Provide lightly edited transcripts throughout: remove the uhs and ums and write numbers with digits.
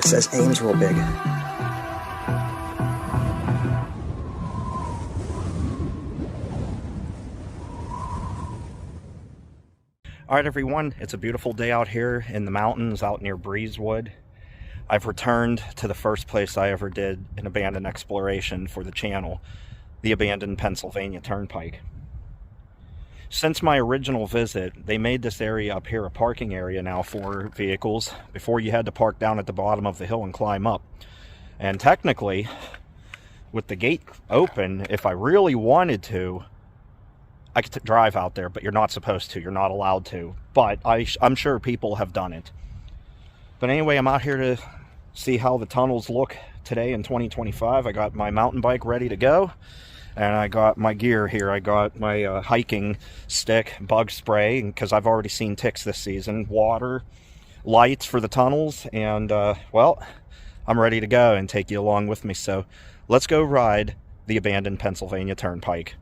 says Ames real big. Alright everyone, it's a beautiful day out here in the mountains out near Breezewood. I've returned to the first place I ever did an abandoned exploration for the channel, the abandoned Pennsylvania Turnpike. Since my original visit, they made this area up here a parking area now for vehicles. Before you had to park down at the bottom of the hill and climb up. And technically, with the gate open, if I really wanted to, I could drive out there, but you're not supposed to. You're not allowed to. But I'm sure people have done it. But anyway, I'm out here to see how the tunnels look today in 2025. I got my mountain bike ready to go. And I got my gear here. I got my hiking stick, bug spray, because I've already seen ticks this season. Water, lights for the tunnels. And, well, I'm ready to go and take you along with me. So let's go ride the abandoned Pennsylvania Turnpike.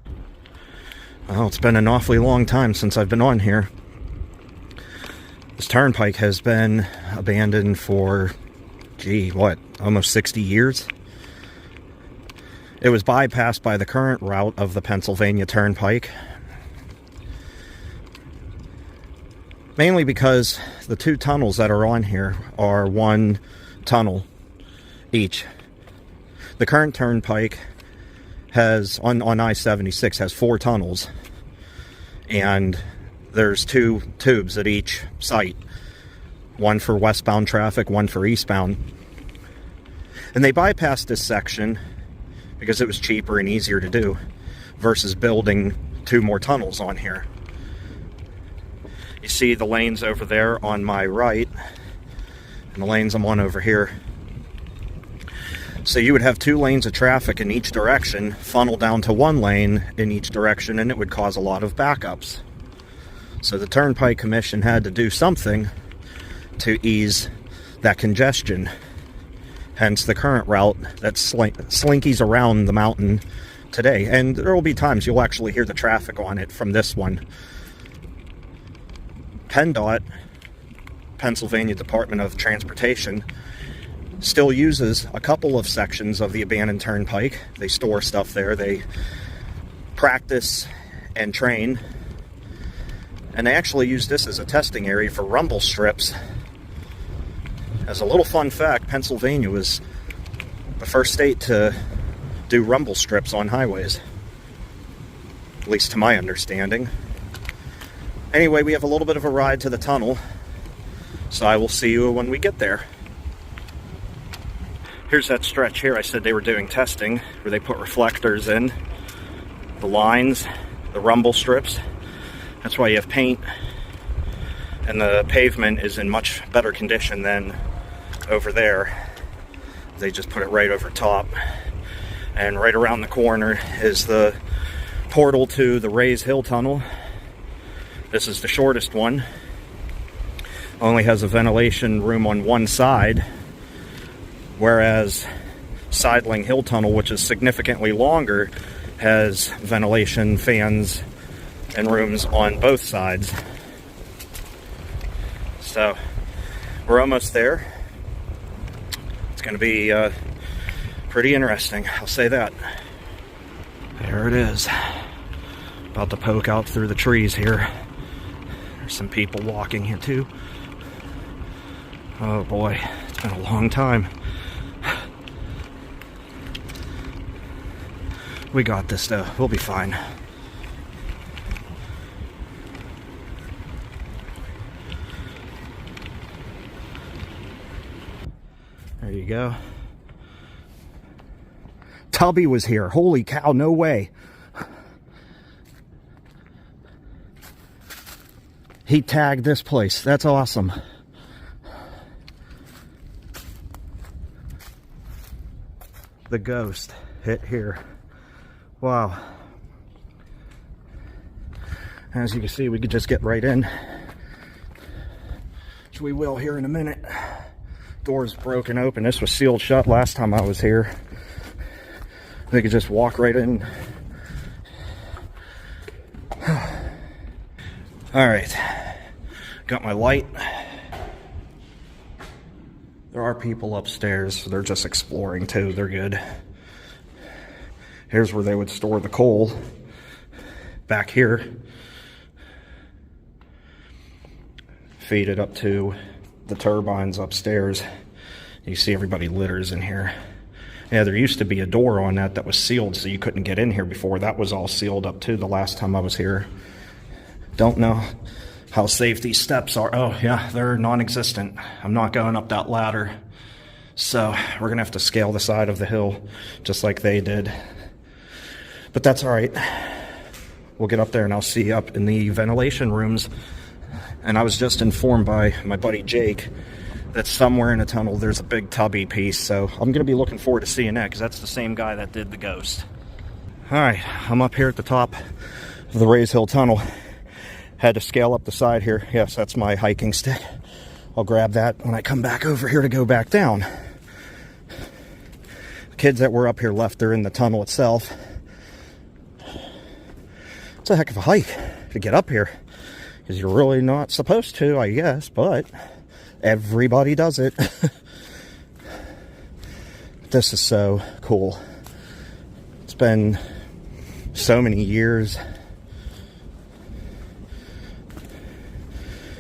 Well, it's been an awfully long time since I've been on here. This turnpike has been abandoned for, gee, what, almost 60 years? It was bypassed by the current route of the Pennsylvania Turnpike. Mainly because the two tunnels that are on here are one tunnel each. The current turnpike has, on I-76, has 4 tunnels, and there's 2 tubes at each site. One for westbound traffic, one for eastbound. And they bypassed this section because it was cheaper and easier to do versus building 2 more tunnels on here. You see the lanes over there on my right, and the lanes I'm on over here. So you would have 2 lanes of traffic in each direction, funnel down to 1 lane in each direction, and it would cause a lot of backups. So the Turnpike Commission had to do something to ease that congestion. Hence the current route that slinkies around the mountain today. And there will be times you'll actually hear the traffic on it from this one. PennDOT, Pennsylvania Department of Transportation, still uses a couple of sections of the abandoned turnpike. They store stuff there. They practice and train. And they actually use this as a testing area for rumble strips. As a little fun fact, Pennsylvania was the first state to do rumble strips on highways. At least to my understanding. Anyway, we have a little bit of a ride to the tunnel. So I will see you when we get there. Here's that stretch here I said they were doing testing, where they put reflectors in, the lines, the rumble strips. That's why you have paint, and the pavement is in much better condition than over there. They just put it right over top. And right around the corner is the portal to the Sideling Hill Tunnel. This is the shortest one. Only has a ventilation room on one side, whereas Sideling Hill Tunnel, which is significantly longer, has ventilation, fans, and rooms on both sides. So we're almost there. It's going to be pretty interesting, I'll say that. There it is. About to poke out through the trees here. There's some people walking here too. Oh boy, it's been a long time. We got this though, we'll be fine. There you go. Tubby was here. Holy cow, no way. He tagged this place. That's awesome. The ghost hit here. Wow. As you can see, we could just get right in, which we will here in a minute. Door's broken open. This was sealed shut last time I was here. They could just walk right in. All right, got my light. There are people upstairs, so they're just exploring too. They're good. Here's where they would store the coal. Back here. Feed it up to the turbines upstairs. You see everybody litters in here. Yeah, there used to be a door on that was sealed, so you couldn't get in here before. That was all sealed up too the last time I was here. Don't know how safe these steps are. Oh yeah, they're non-existent. I'm not going up that ladder. So we're gonna have to scale the side of the hill just like they did. But that's all right. We'll get up there and I'll see you up in the ventilation rooms. And I was just informed by my buddy Jake that somewhere in a tunnel there's a big tubby piece. So I'm gonna be looking forward to seeing that because that's the same guy that did the ghost. All right, I'm up here at the top of the Rays Hill Tunnel. Had to scale up the side here. Yes, that's my hiking stick. I'll grab that when I come back over here to go back down. The kids that were up here left. They're in the tunnel itself. It's a heck of a hike to get up here because you're really not supposed to, I guess, but everybody does it. This is so cool. It's been so many years.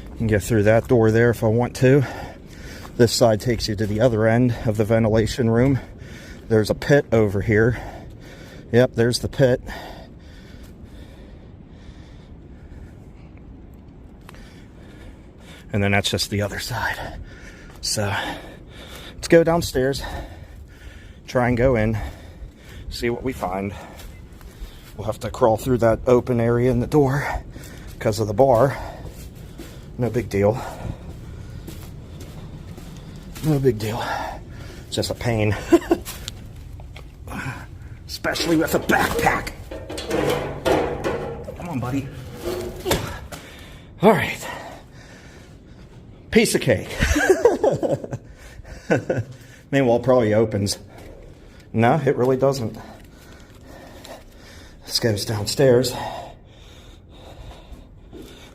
I can get through that door there if I want to. This side takes you to the other end of the ventilation room. There's a pit over here. Yep, there's the pit. And then that's just the other side. So let's go downstairs, try and go in, see what we find. We'll have to crawl through that open area in the door because of the bar. No big deal. No big deal. It's just a pain. Especially with a backpack. Come on, buddy. All right. Piece of cake. Meanwhile, it probably opens. No, it really doesn't. This goes downstairs.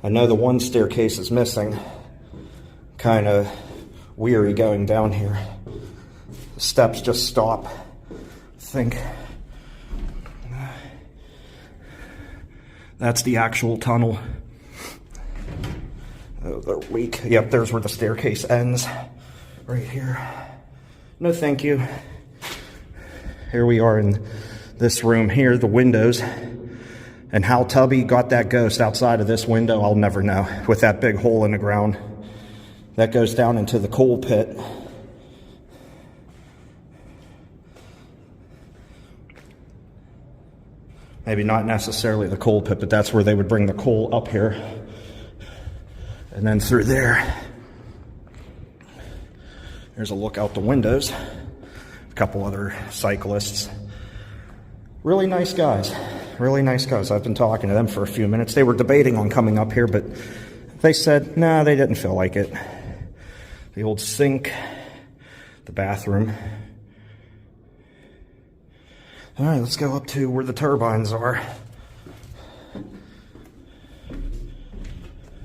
I know the one staircase is missing. Kind of weary going down here. The steps just stop. I think that's the actual tunnel. Oh, they're weak. Yep, there's where the staircase ends. Right here. No thank you. Here we are in this room here, the windows. And how Tubby got that ghost outside of this window, I'll never know. With that big hole in the ground. That goes down into the coal pit. Maybe not necessarily the coal pit, but that's where they would bring the coal up here. And then through there. There's a look out the windows. A couple other cyclists. Really nice guys. Really nice guys. I've been talking to them for a few minutes. They were debating on coming up here, but they said, nah, they didn't feel like it. The old sink, the bathroom. All right, let's go up to where the turbines are.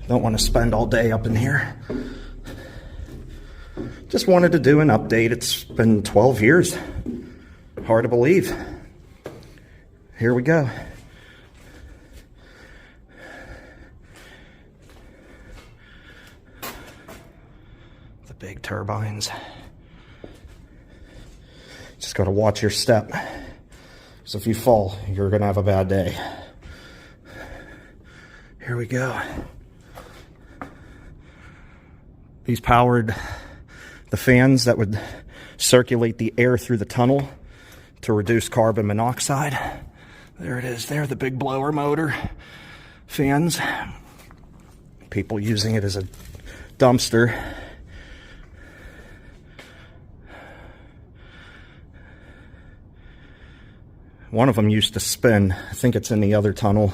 Don't want to spend all day up in here. Just wanted to do an update. It's been 12 years. Hard to believe. Here we go. The big turbines. Just got to watch your step. So if you fall, you're going to have a bad day. Here we go. These powered the fans that would circulate the air through the tunnel to reduce carbon monoxide. There it is there, the big blower motor fans. People using it as a dumpster. One of them used to spin. I think it's in the other tunnel.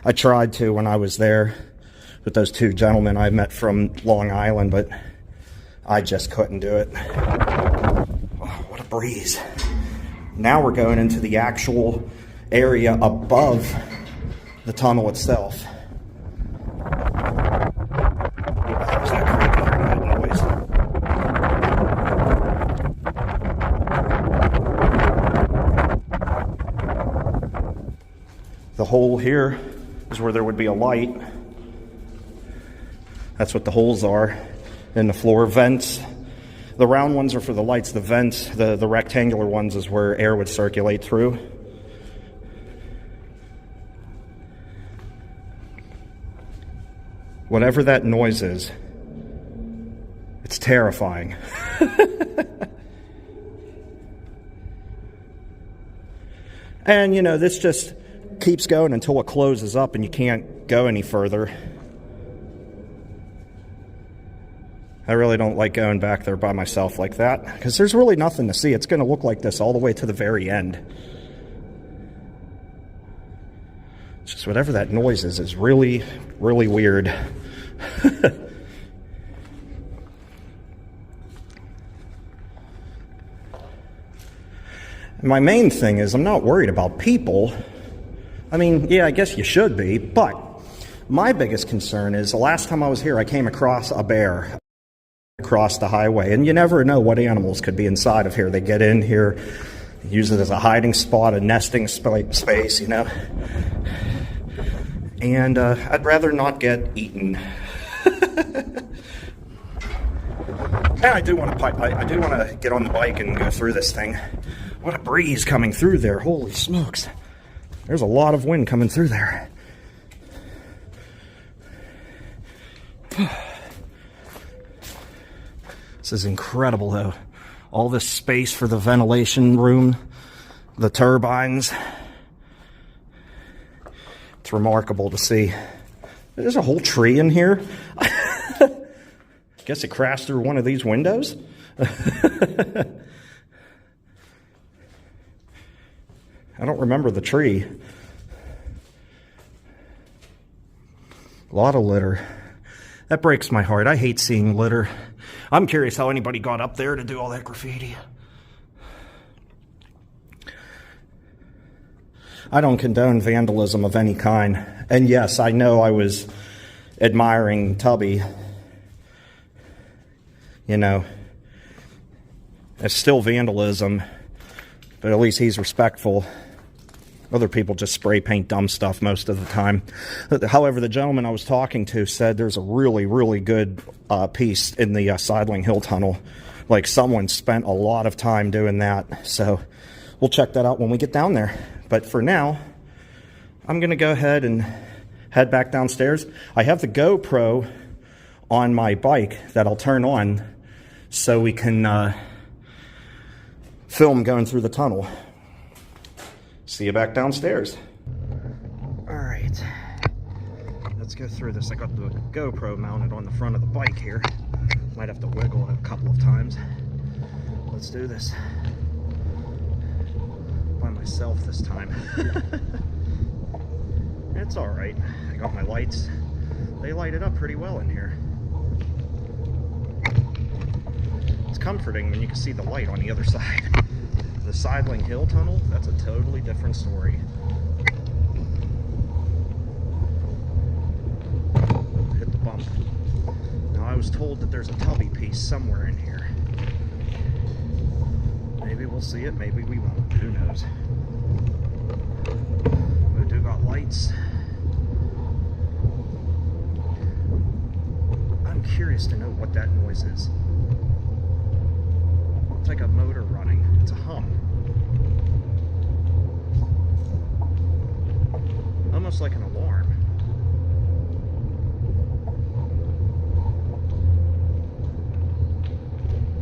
I tried to when I was there with those two gentlemen I met from Long Island, but I just couldn't do it. Oh, what a breeze. Now we're going into the actual area above the tunnel itself. How's that creepy? That noise. The hole here is where there would be a light. That's what the holes are in the floor. Vents. The round ones are for the lights. The vents, the rectangular ones, is where air would circulate through. Whatever that noise is, it's terrifying. And, you know, this just keeps going until it closes up and you can't go any further. I really don't like going back there by myself like that, because there's really nothing to see. It's going to look like this all the way to the very end. It's just whatever that noise is really, really weird. My main thing is I'm not worried about people. I mean, yeah, I guess you should be, but my biggest concern is the last time I was here, I came across a bear across the highway, and you never know what animals could be inside of here. They get in here, use it as a hiding spot, a nesting space, you know. And I'd rather not get eaten. And I do want to get on the bike and go through this thing. What a breeze coming through there. Holy smokes. There's a lot of wind coming through there. This is incredible, though. All this space for the ventilation room, the turbines. It's remarkable to see. There's a whole tree in here. Guess it crashed through one of these windows. I don't remember the tree. A lot of litter. That breaks my heart. I hate seeing litter. I'm curious how anybody got up there to do all that graffiti. I don't condone vandalism of any kind. And yes, I know I was admiring Tubby. You know, it's still vandalism, but at least he's respectful. Other people just spray paint dumb stuff most of the time. However, the gentleman I was talking to said there's a really, really good piece in the Sideling Hill Tunnel. Like, someone spent a lot of time doing that. So we'll check that out when we get down there. But for now, I'm going to go ahead and head back downstairs. I have the GoPro on my bike that I'll turn on so we can film going through the tunnel. See you back downstairs. All right, let's go through this. I got the GoPro mounted on the front of the bike here. Might have to wiggle it a couple of times. Let's do this. By myself this time. It's all right. I got my lights. They light it up pretty well in here. It's comforting when you can see the light on the other side. The Sideling Hill Tunnel, that's a totally different story. Hit the bump. Now, I was told that there's a Tubby piece somewhere in here. Maybe we'll see it, maybe we won't. Who knows? We do got lights. I'm curious to know what that noise is. It's like a motor running. It's a hum. Almost like an alarm.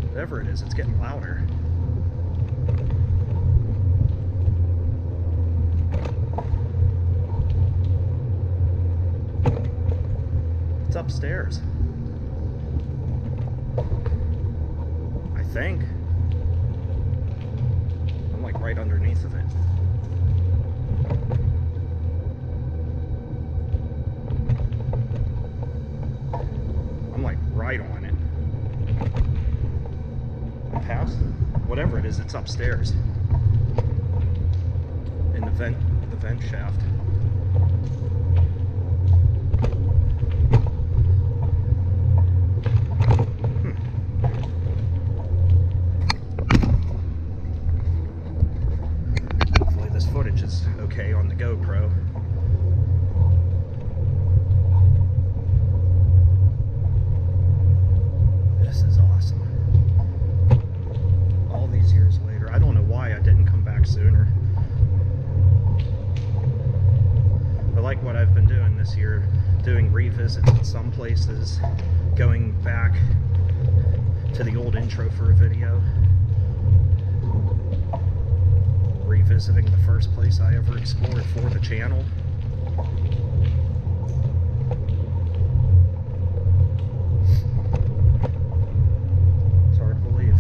Whatever it is, it's getting louder. It's upstairs. I think. I'm like right underneath of it. I'm like right on it. I'm past it. Whatever it is, it's upstairs. In the vent shaft. Hopefully this footage is okay on the GoPro. back sooner. I like what I've been doing this year, doing revisits in some places, going back to the old intro for a video, revisiting the first place I ever explored for the channel. It's hard to believe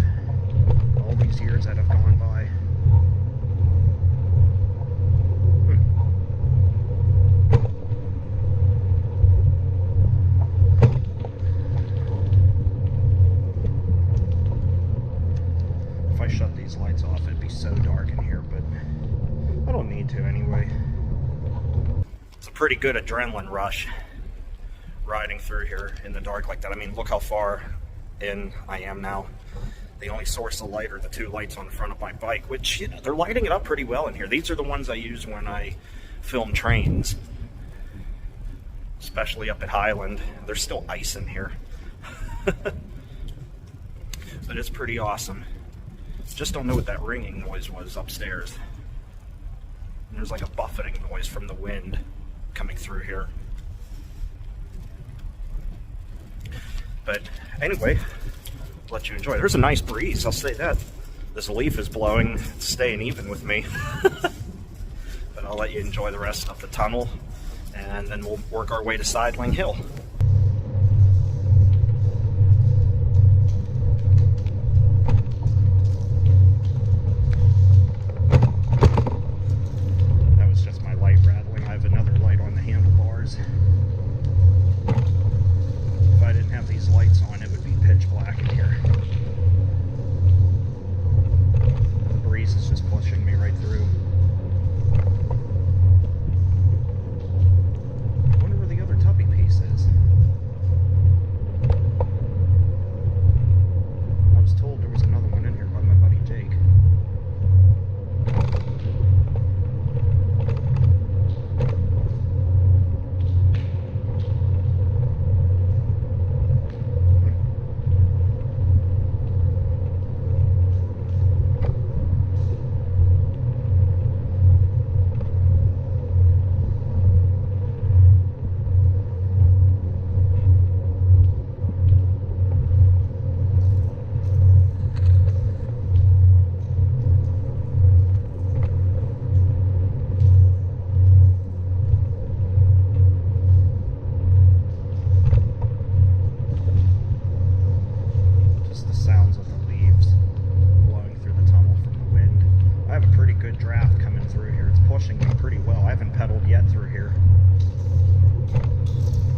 all these years that have gone by. If I shut these lights off, it'd be so dark in here, but I don't need to anyway. It's a pretty good adrenaline rush riding through here in the dark like that. I mean, look how far in I am now. The only source of light are the two lights on the front of my bike, which, you know, they're lighting it up pretty well in here. These are the ones I use when I film trains, especially up at Highland. There's still ice in here. But it's pretty awesome. Just don't know what that ringing noise was upstairs. And there's like a buffeting noise from the wind coming through here. But anyway, let you enjoy. There's a nice breeze, I'll say that. This leaf is blowing, it's staying even with me. But I'll let you enjoy the rest of the tunnel, and then we'll work our way to Sideling Hill. That was just my light rattling. I have another light on the handlebars. If I didn't have these lights on, it would be pitch black in here. The breeze is just pushing me right through. I wonder where the other tubby piece is. I was told there was another one in here by my buddy Jake.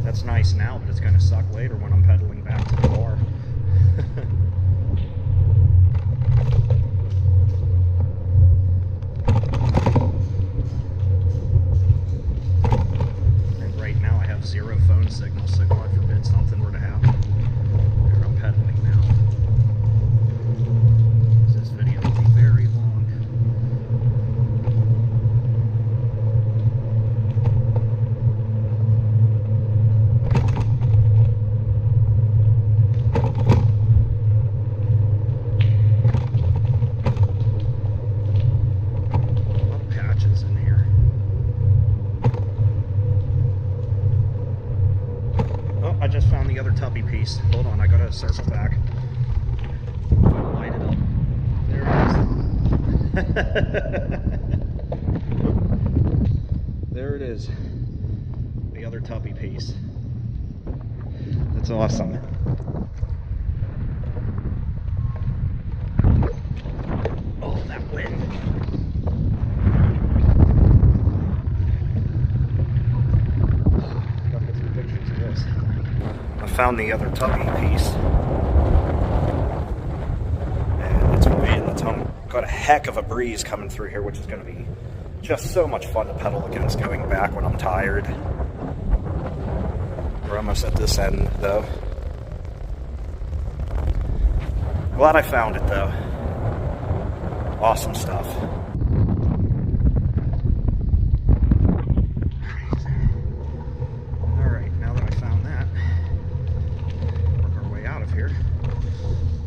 That's nice now, but it's going to suck later when I'm pedaling back to the bar. And right now I have zero phone signal, so God forbid something were to happen. There, I'm pedaling now. This video will be very long. I just found the other tubby piece. Hold on, I gotta circle back. Light it up. There it is. There it is. The other tubby piece. That's awesome. Oh, that wind. Gotta get some pictures of this. I found the other tubby piece, and it's way in the tunnel. Got a heck of a breeze coming through here, which is going to be just so much fun to pedal against going back when I'm tired. We're almost at this end, though. Glad I found it, though. Awesome stuff.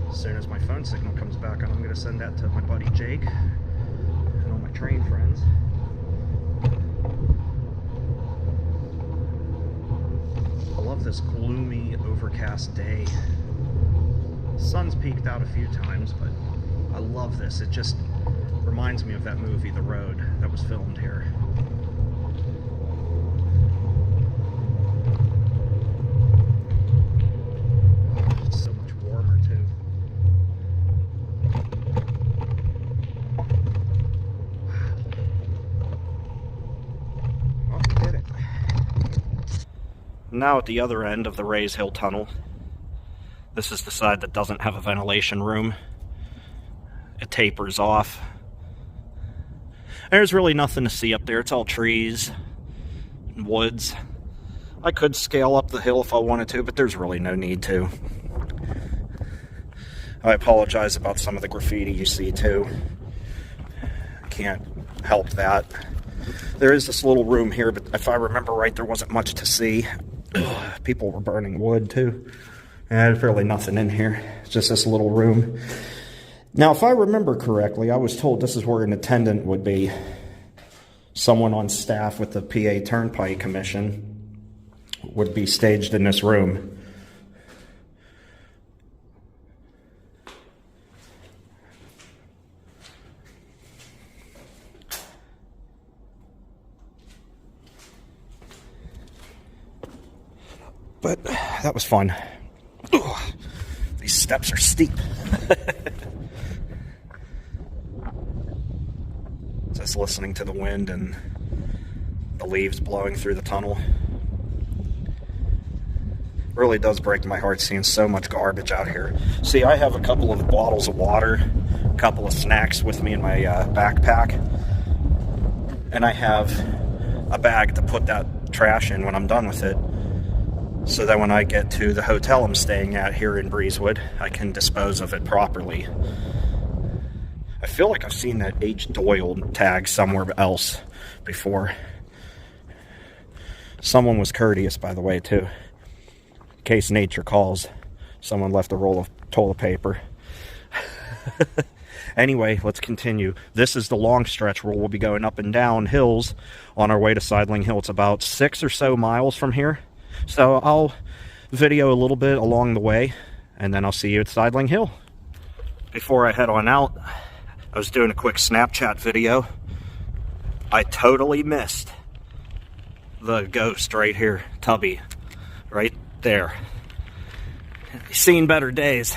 As soon as my phone signal comes back on, I'm going to send that to my buddy Jake, and train friends. I love this gloomy, overcast day. Sun's peeked out a few times, but I love this. It just reminds me of that movie, The Road, that was filmed here. Oh, it's so much warmer too. Wow. Oh, we did it. Now at the other end of the Sideling Hill Tunnel. This is the side that doesn't have a ventilation room. It tapers off. There's really nothing to see up there. It's all trees and woods. I could scale up the hill if I wanted to, but there's really no need to. I apologize about some of the graffiti you see too. Can't help that. There is this little room here, but if I remember right, there wasn't much to see. People were burning wood too. And there's really nothing in here. It's just this little room. Now, if I remember correctly, I was told this is where an attendant would be. Someone on staff with the PA Turnpike Commission would be staged in this room. But that was fun. Ugh, these steps are steep. Just listening to the wind and the leaves blowing through the tunnel. Really does break my heart seeing so much garbage out here. See, I have a couple of bottles of water, a couple of snacks with me in my backpack, and I have a bag to put that trash in when I'm done with it, so that when I get to the hotel I'm staying at here in Breezewood, I can dispose of it properly. I feel like I've seen that H. Doyle tag somewhere else before. Someone was courteous, by the way, too. In case nature calls, someone left a roll of toilet paper. Anyway, let's continue. This is the long stretch where we'll be going up and down hills on our way to Sideling Hill. It's about 6 or so miles from here. So I'll video a little bit along the way, and then I'll see you at Sideling Hill. Before I head on out, I was doing a quick Snapchat video. I totally missed the ghost right here, Tubby, right there. He's seen better days,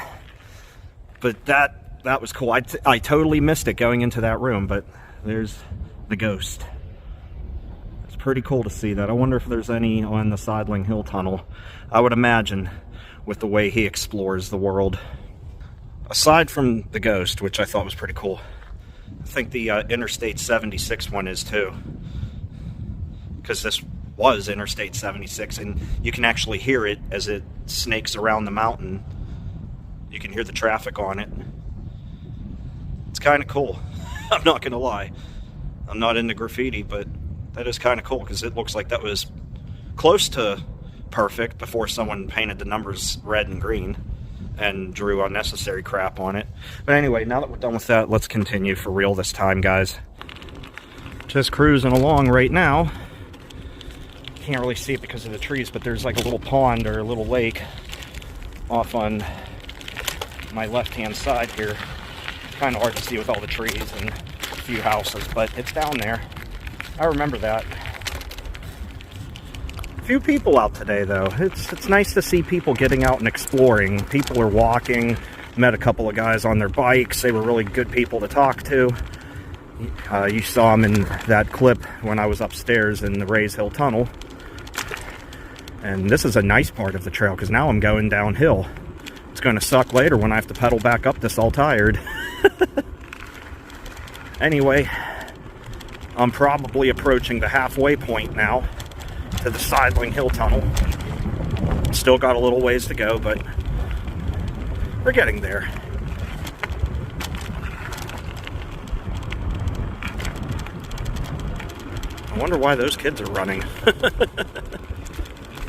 but that was cool. I totally missed it going into that room, but there's the ghost. Pretty cool to see that. I wonder if there's any on the Sideling Hill Tunnel. I would imagine, with the way he explores the world. Aside from the ghost, which I thought was pretty cool, I think the Interstate 76 one is too. Because this was Interstate 76, and you can actually hear it as it snakes around the mountain. You can hear the traffic on it. It's kind of cool. I'm not gonna lie. I'm not into graffiti, but that is kind of cool because it looks like that was close to perfect before someone painted the numbers red and green and drew unnecessary crap on it. But anyway, now that we're done with that, let's continue for real this time, guys. Just cruising along right now. Can't really see it because of the trees, but there's like a little pond or a little lake off on my left-hand side here. Kind of hard to see with all the trees and a few houses, but it's down there. I remember that. Few people out today, though. It's nice to see people getting out and exploring. People are walking. Met a couple of guys on their bikes. They were really good people to talk to. You saw them in that clip when I was upstairs in the Sideling Hill Tunnel. And this is a nice part of the trail because now I'm going downhill. It's going to suck later when I have to pedal back up this all tired. Anyway, I'm probably approaching the halfway point now to the Sideling Hill Tunnel. Still got a little ways to go, but we're getting there. I wonder why those kids are running.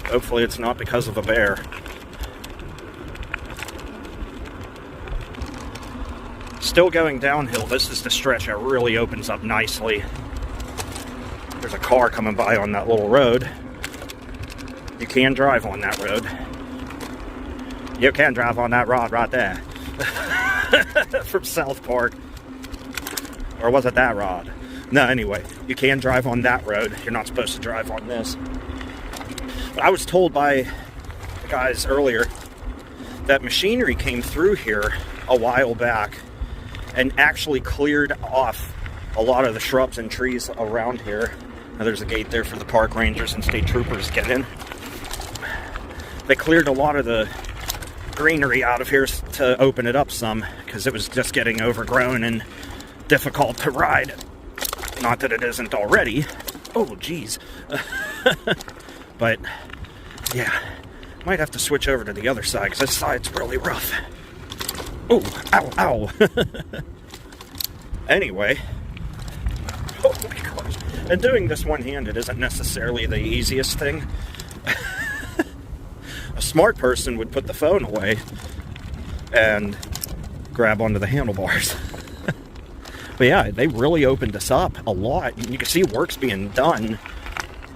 Hopefully it's not because of a bear. Still going downhill. This is the stretch that really opens up nicely. There's a car coming by on that little road. You can drive on that road. You can drive on that rod right there. From South Park. Or was it that rod? No, anyway, you can drive on that road. You're not supposed to drive on this. But I was told by the guys earlier that machinery came through here a while back and actually cleared off a lot of the shrubs and trees around here. Now there's a gate there for the park rangers and state troopers to get in. They cleared a lot of the greenery out of here to open it up some, because it was just getting overgrown and difficult to ride. Not that it isn't already. Oh, geez. But, yeah. Might have to switch over to the other side, because this side's really rough. Oh, ow, ow. Anyway. Oh my gosh. And doing this one-handed isn't necessarily the easiest thing. A smart person would put the phone away and grab onto the handlebars. But yeah, they really opened us up a lot. You can see work's being done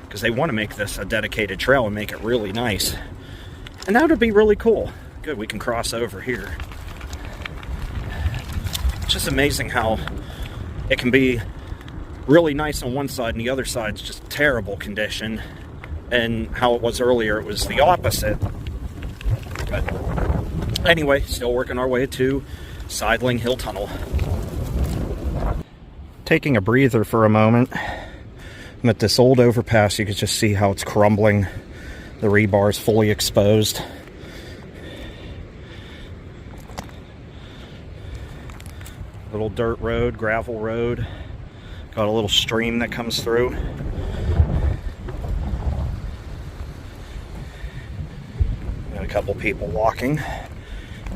because they want to make this a dedicated trail and make it really nice. And that would be really cool. Good, we can cross over here. It's just amazing how it can be really nice on one side and the other side's just terrible condition. And how it was earlier, it was the opposite. But anyway, still working our way to Sideling Hill Tunnel. Taking a breather for a moment. I'm at this old overpass. You can just see how it's crumbling. The rebar is fully exposed. Little dirt road, gravel road. Got a little stream that comes through. Got a couple people walking.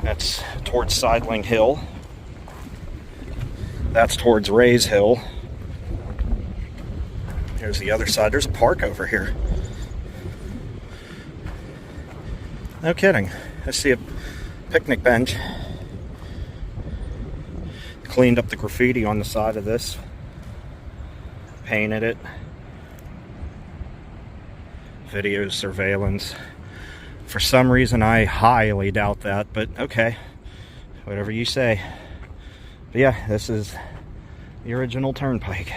That's towards Sideling Hill. That's towards Rays Hill. Here's the other side. There's a park over here. No kidding. I see a picnic bench. Cleaned up the graffiti on the side of this. Painted it. Video surveillance. For some reason, I highly doubt that, but okay. Whatever you say. But yeah, this is the original turnpike.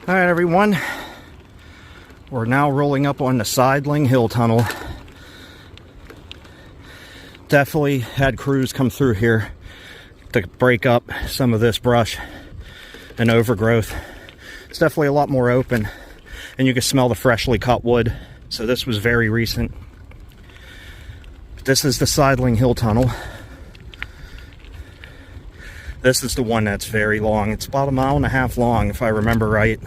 All right, everyone. We're now rolling up on the Sideling Hill Tunnel. Definitely had crews come through here to break up some of this brush and overgrowth. It's definitely a lot more open, and you can smell the freshly cut wood. So this was very recent. This is the Sideling Hill Tunnel. This is the one that's very long. It's about 1.5 miles long, if I remember right.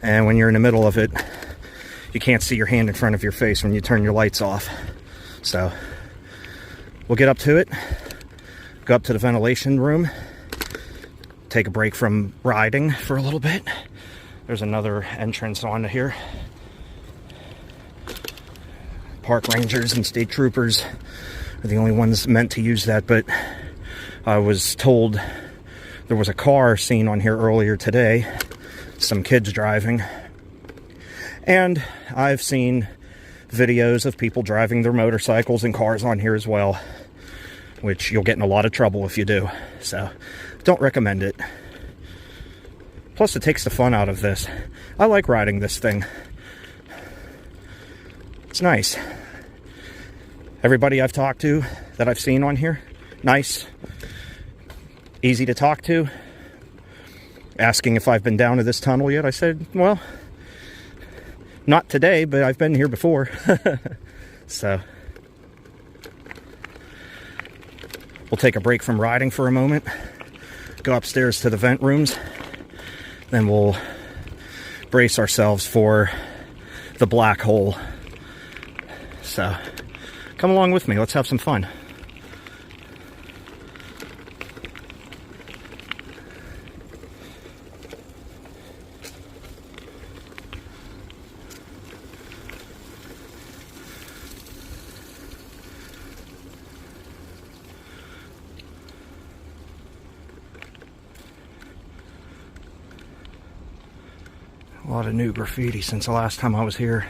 And when you're in the middle of it, you can't see your hand in front of your face when you turn your lights off. So we'll get up to it, go up to the ventilation room, take a break from riding for a little bit. There's another entrance onto here. Park rangers and state troopers are the only ones meant to use that, but I was told there was a car seen on here earlier today, some kids driving, and I've seen videos of people driving their motorcycles and cars on here as well, which you'll get in a lot of trouble if you do, so don't recommend it. Plus, it takes the fun out of this. I like riding this thing. It's nice. Everybody I've talked to that I've seen on here, nice. Easy to talk to. Asking if I've been down to this tunnel yet. I said, well, not today, but I've been here before. So we'll take a break from riding for a moment, go upstairs to the vent rooms, then we'll brace ourselves for the black hole. So come along with me, let's have some fun. A lot of new graffiti since the last time I was here.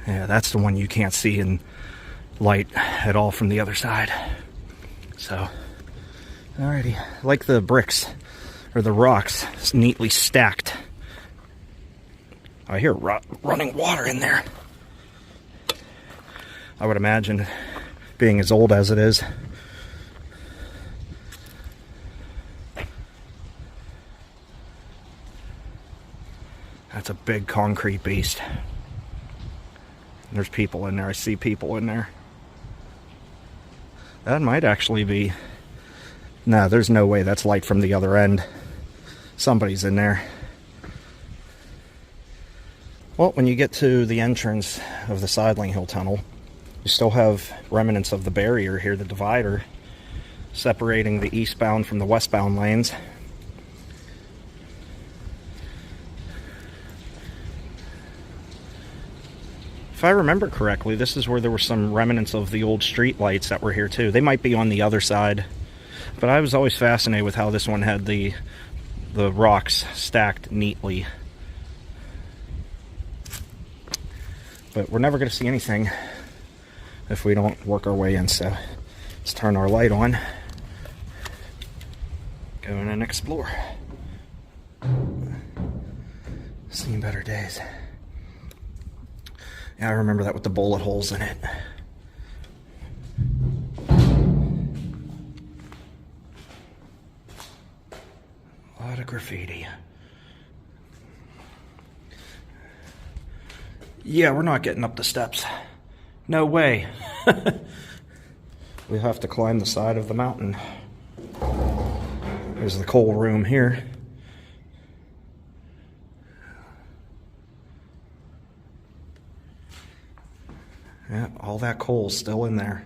Yeah, that's the one you can't see in light at all from the other side. So, alrighty. I like the bricks, or the rocks, neatly stacked. I hear running water in there. I would imagine, being as old as it is. That's a big concrete beast. There's people in there. I see people in there. That might actually be... No, there's no way that's light from the other end. Somebody's in there. Well, when you get to the entrance of the Sideling Hill Tunnel, you still have remnants of the barrier here, the divider, separating the eastbound from the westbound lanes. If I remember correctly, this is where there were some remnants of the old street lights that were here too. They might be on the other side, but I was always fascinated with how this one had the rocks stacked neatly. But we're never going to see anything if we don't work our way in, so let's turn our light on. Go in and explore. Seen better days. Yeah, I remember that with the bullet holes in it. A lot of graffiti. Yeah, we're not getting up the steps. No way. We have to climb the side of the mountain. There's the coal room here. Yeah, all that coal's still in there.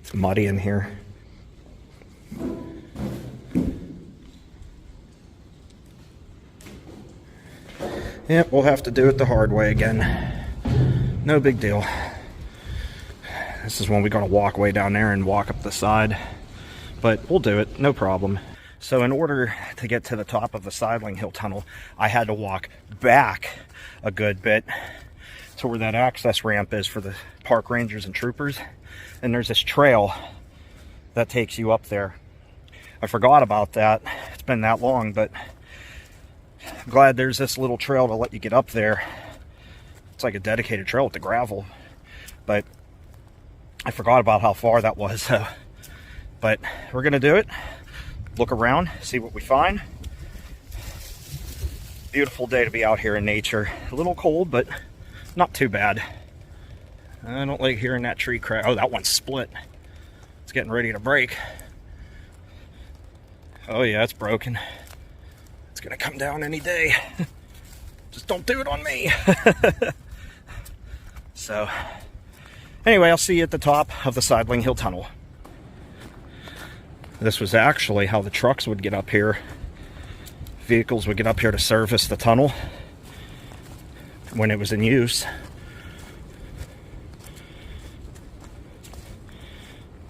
It's muddy in here. Yeah, we'll have to do it the hard way again. No big deal. This is when we gotta walk way down there and walk up the side. But we'll do it, no problem. So in order to get to the top of the Sideling Hill Tunnel, I had to walk back a good bit to where that access ramp is for the park rangers and troopers. And there's this trail that takes you up there. I forgot about that. It's been that long, but I'm glad there's this little trail to let you get up there. It's like a dedicated trail with the gravel, but I forgot about how far that was. But we're gonna do it. Look around, see what we find. Beautiful day to be out here in nature. A little cold, but not too bad. I don't like hearing that tree crack. Oh, that one's split. It's getting ready to break. Oh yeah, it's broken. It's gonna come down any day. Just don't do it on me. So, anyway, I'll see you at the top of the Sideling Hill Tunnel. This was actually how the trucks would get up here. Vehicles would get up here to service the tunnel when it was in use.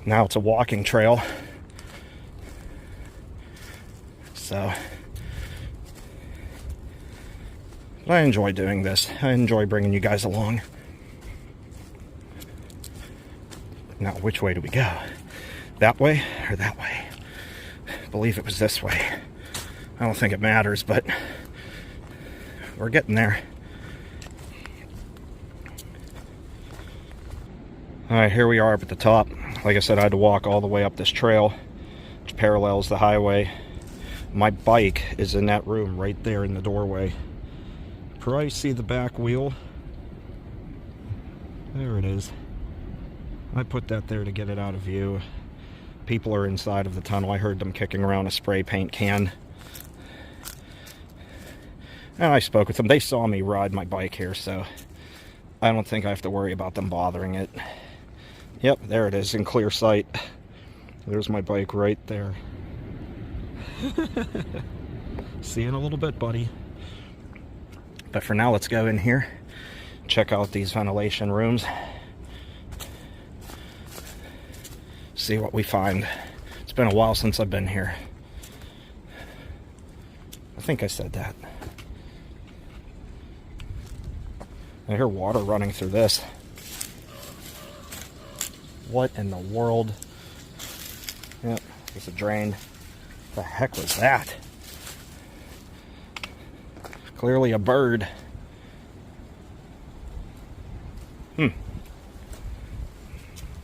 Now it's a walking trail. So, but I enjoy doing this. I enjoy bringing you guys along. Now, which way do we go? That way or that way? I believe it was this way. I don't think it matters, but we're getting there. Alright, here we are up at the top. Like I said, I had to walk all the way up this trail, which parallels the highway. My bike is in that room right there in the doorway. Probably see the back wheel. There it is. I put that there to get it out of view. People are inside of the tunnel. I heard them kicking around a spray paint can. And I spoke with them. They saw me ride my bike here, so I don't think I have to worry about them bothering it. Yep, there it is in clear sight. There's my bike right there. See you in a little bit, buddy. But for now, let's go in here, check out these ventilation rooms, see what we find. It's been a while since I've been here. I think I said that. I hear water running through this. What in the world? Yep, there's a drain. The heck was that? Clearly a bird.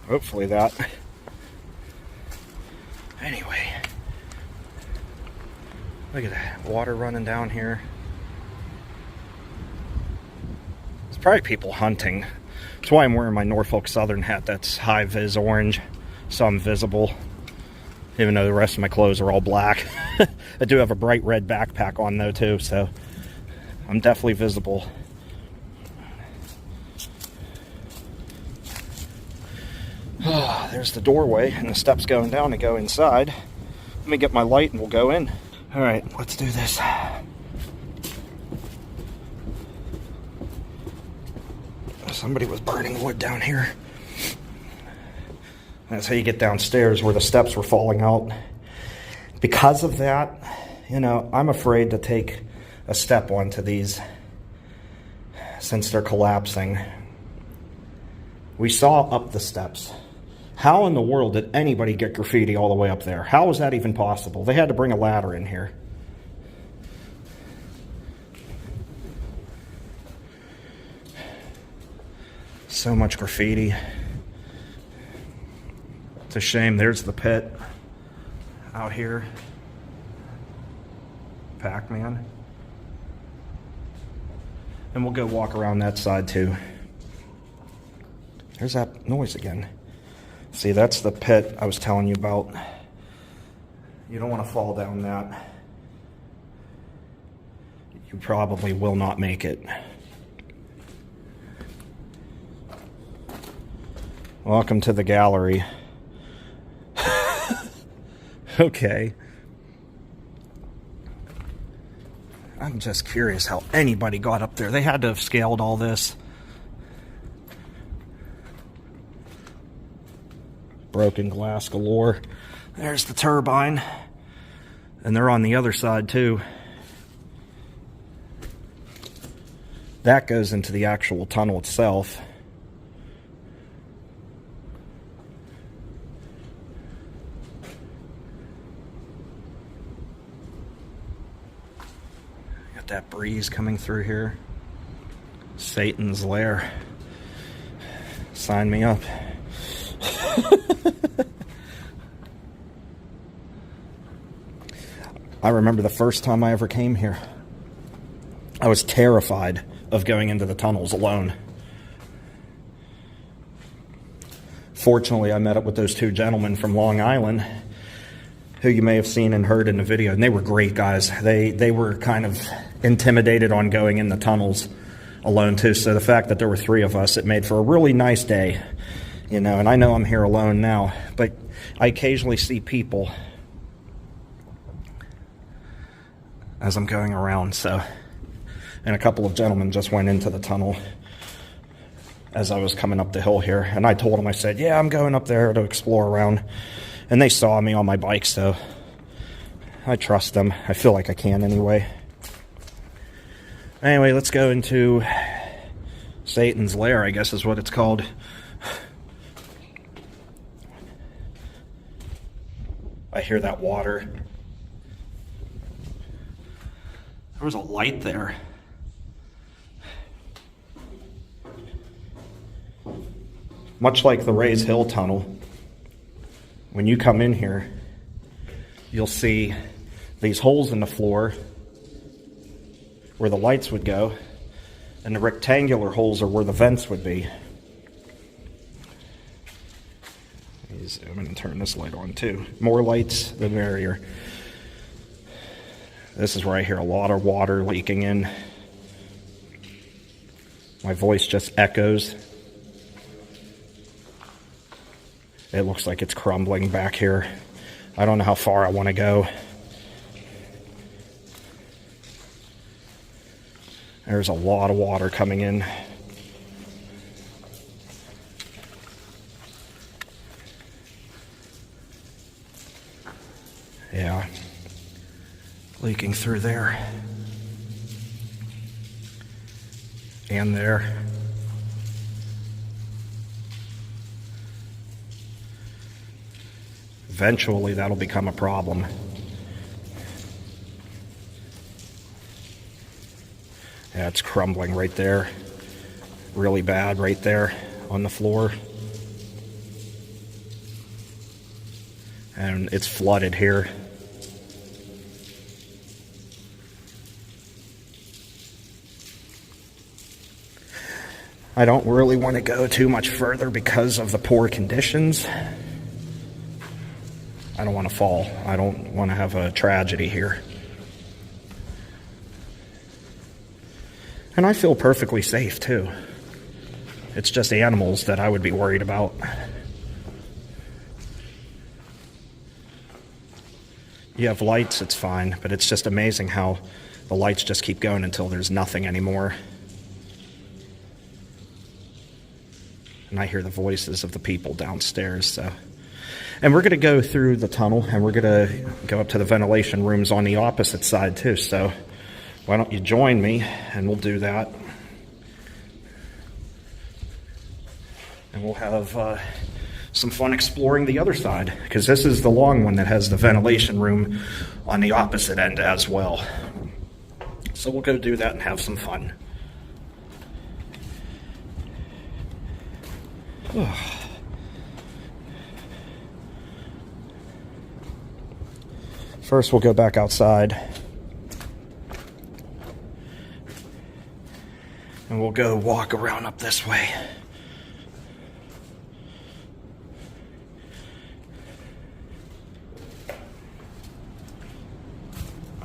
Hopefully that. Anyway. Look at that. Water running down here. It's probably people hunting. That's why I'm wearing my Norfolk Southern hat that's high vis orange, so I'm visible. Even though the rest of my clothes are all black. I do have a bright red backpack on though too, so I'm definitely visible. Oh, there's the doorway and the steps going down to go inside. Let me get my light and we'll go in. All right, let's do this. Somebody was burning wood down here. That's how you get downstairs where the steps were falling out. Because of that, you know, I'm afraid to take a step onto these since they're collapsing. We saw up the steps. How in the world did anybody get graffiti all the way up there? How was that even possible? They had to bring a ladder in here. So much graffiti. It's a shame. There's the pit out here. Pac-Man. And we'll go walk around that side too. There's that noise again. See, that's the pit I was telling you about. You don't want to fall down that. You probably will not make it. Welcome to the gallery. Okay. I'm just curious how anybody got up there. They had to have scaled all this. Broken glass galore. There's the turbine. And they're on the other side too. That goes into the actual tunnel itself. Got that breeze coming through here. Satan's lair. Sign me up. I remember the first time I ever came here. I was terrified of going into the tunnels alone. Fortunately, I met up with those two gentlemen from Long Island, who you may have seen and heard in the video, and they were great guys. They were kind of intimidated on going in the tunnels alone too, so the fact that there were three of us, it made for a really nice day, you know, and I know I'm here alone now, but I occasionally see people as I'm going around, so, and a couple of gentlemen just went into the tunnel as I was coming up the hill here, and I told them, I said, yeah, I'm going up there to explore around, and they saw me on my bike, so I trust them. I feel like I can anyway. Anyway, let's go into Satan's lair, I guess is what it's called. I hear that water. There was a light there. Much like the Rays Hill Tunnel, when you come in here, you'll see these holes in the floor where the lights would go, and the rectangular holes are where the vents would be. Let me zoom in and turn this light on too. More lights, the merrier. This is where I hear a lot of water leaking in. My voice just echoes. It looks like it's crumbling back here. I don't know how far I want to go. There's a lot of water coming in. Yeah, leaking through there and there. Eventually that'll become a problem. Yeah, it's crumbling right there. Really bad right there on the floor. And it's flooded here. I don't really want to go too much further because of the poor conditions. I don't want to fall. I don't want to have a tragedy here. And I feel perfectly safe too. It's just animals that I would be worried about. You have lights, it's fine, but it's just amazing how the lights just keep going until there's nothing anymore. And I hear the voices of the people downstairs, so. And we're going to go through the tunnel, and we're going to go up to the ventilation rooms on the opposite side too, so why don't you join me, and we'll do that. And we'll have some fun exploring the other side, because this is the long one that has the ventilation room on the opposite end as well. So we'll go do that and have some fun. First, we'll go back outside. And we'll go walk around up this way.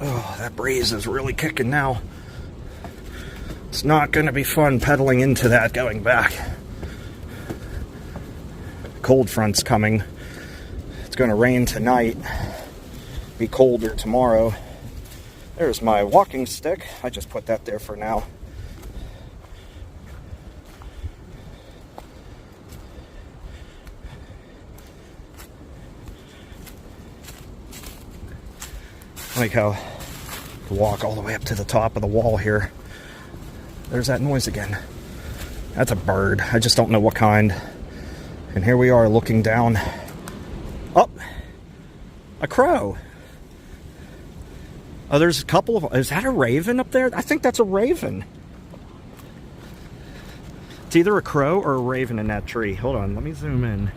Oh, that breeze is really kicking now. It's not going to be fun pedaling into that going back. Cold front's coming. It's going to rain tonight. Be colder tomorrow. There's my walking stick. I just put that there for now. I like how to walk all the way up to the top of the wall here. There's that noise again. That's a bird. I just don't know what kind. And here we are looking down. Oh, a crow. Oh, there's a couple of... Is that a raven up there? I think that's a raven. It's either a crow or a raven in that tree. Hold on, let me zoom in.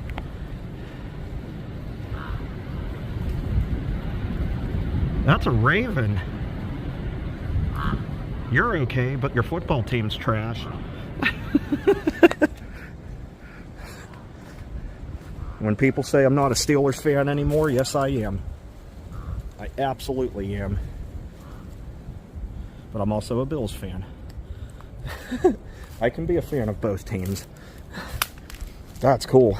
That's a raven. You're okay, but your football team's trash. When people say I'm not a Steelers fan anymore, yes I am. I absolutely am. But I'm also a Bills fan. I can be a fan of both teams. That's cool.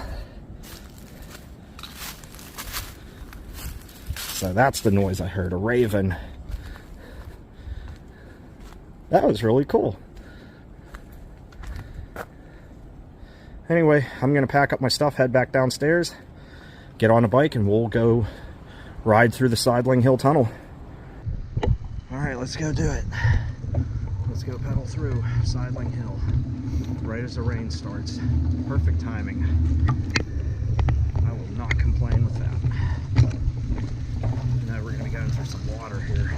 So that's the noise I heard, a raven. That was really cool. Anyway, I'm going to pack up my stuff, head back downstairs, get on a bike, and we'll go ride through the Sideling Hill Tunnel. Alright, let's go do it. Let's go pedal through Sideling Hill right as the rain starts. Perfect timing. I will not complain with that. Now we're going to be going through some water here.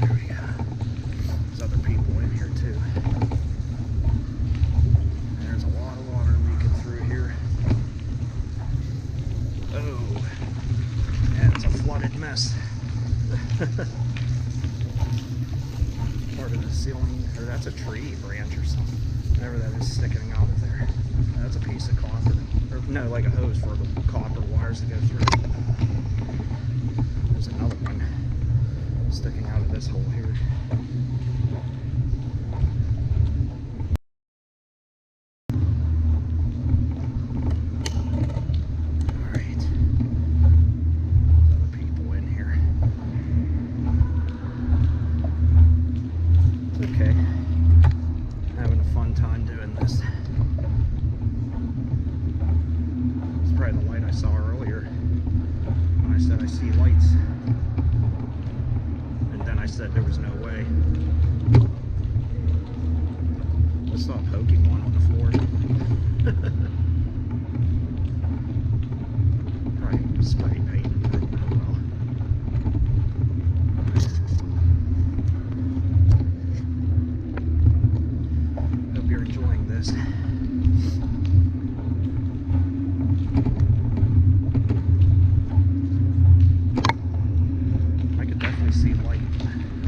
There we go. There's other people in here too. There's a lot of water leaking through here. Oh, yeah, it's a flooded mess. Part of the ceiling, or that's a tree branch or something. Whatever that is sticking out of there. That's a piece of copper. Or, no, like a hose for the copper wire. wires to go through. There's another one sticking out of this hole here. Alright. Other people in here. It's okay. Having a fun time doing this. It's probably the light I saw earlier when I said I see lights. And then I said there was no way. I saw a poking one on the floor. Probably spray paint, but oh well. Hope you're enjoying this. I could definitely see light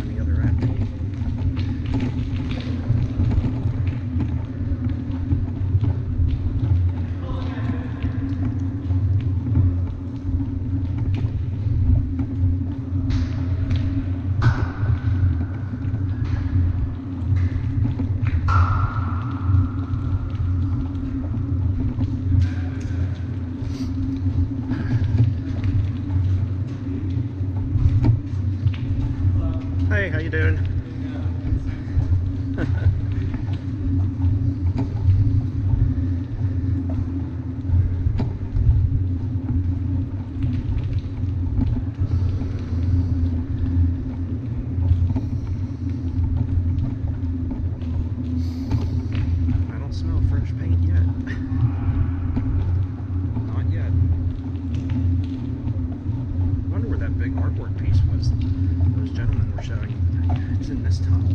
on the other end. Hey, how you doing? I don't smell fresh paint yet. Not yet. I wonder where that big artwork piece was those gentlemen were showing. It's in this tunnel.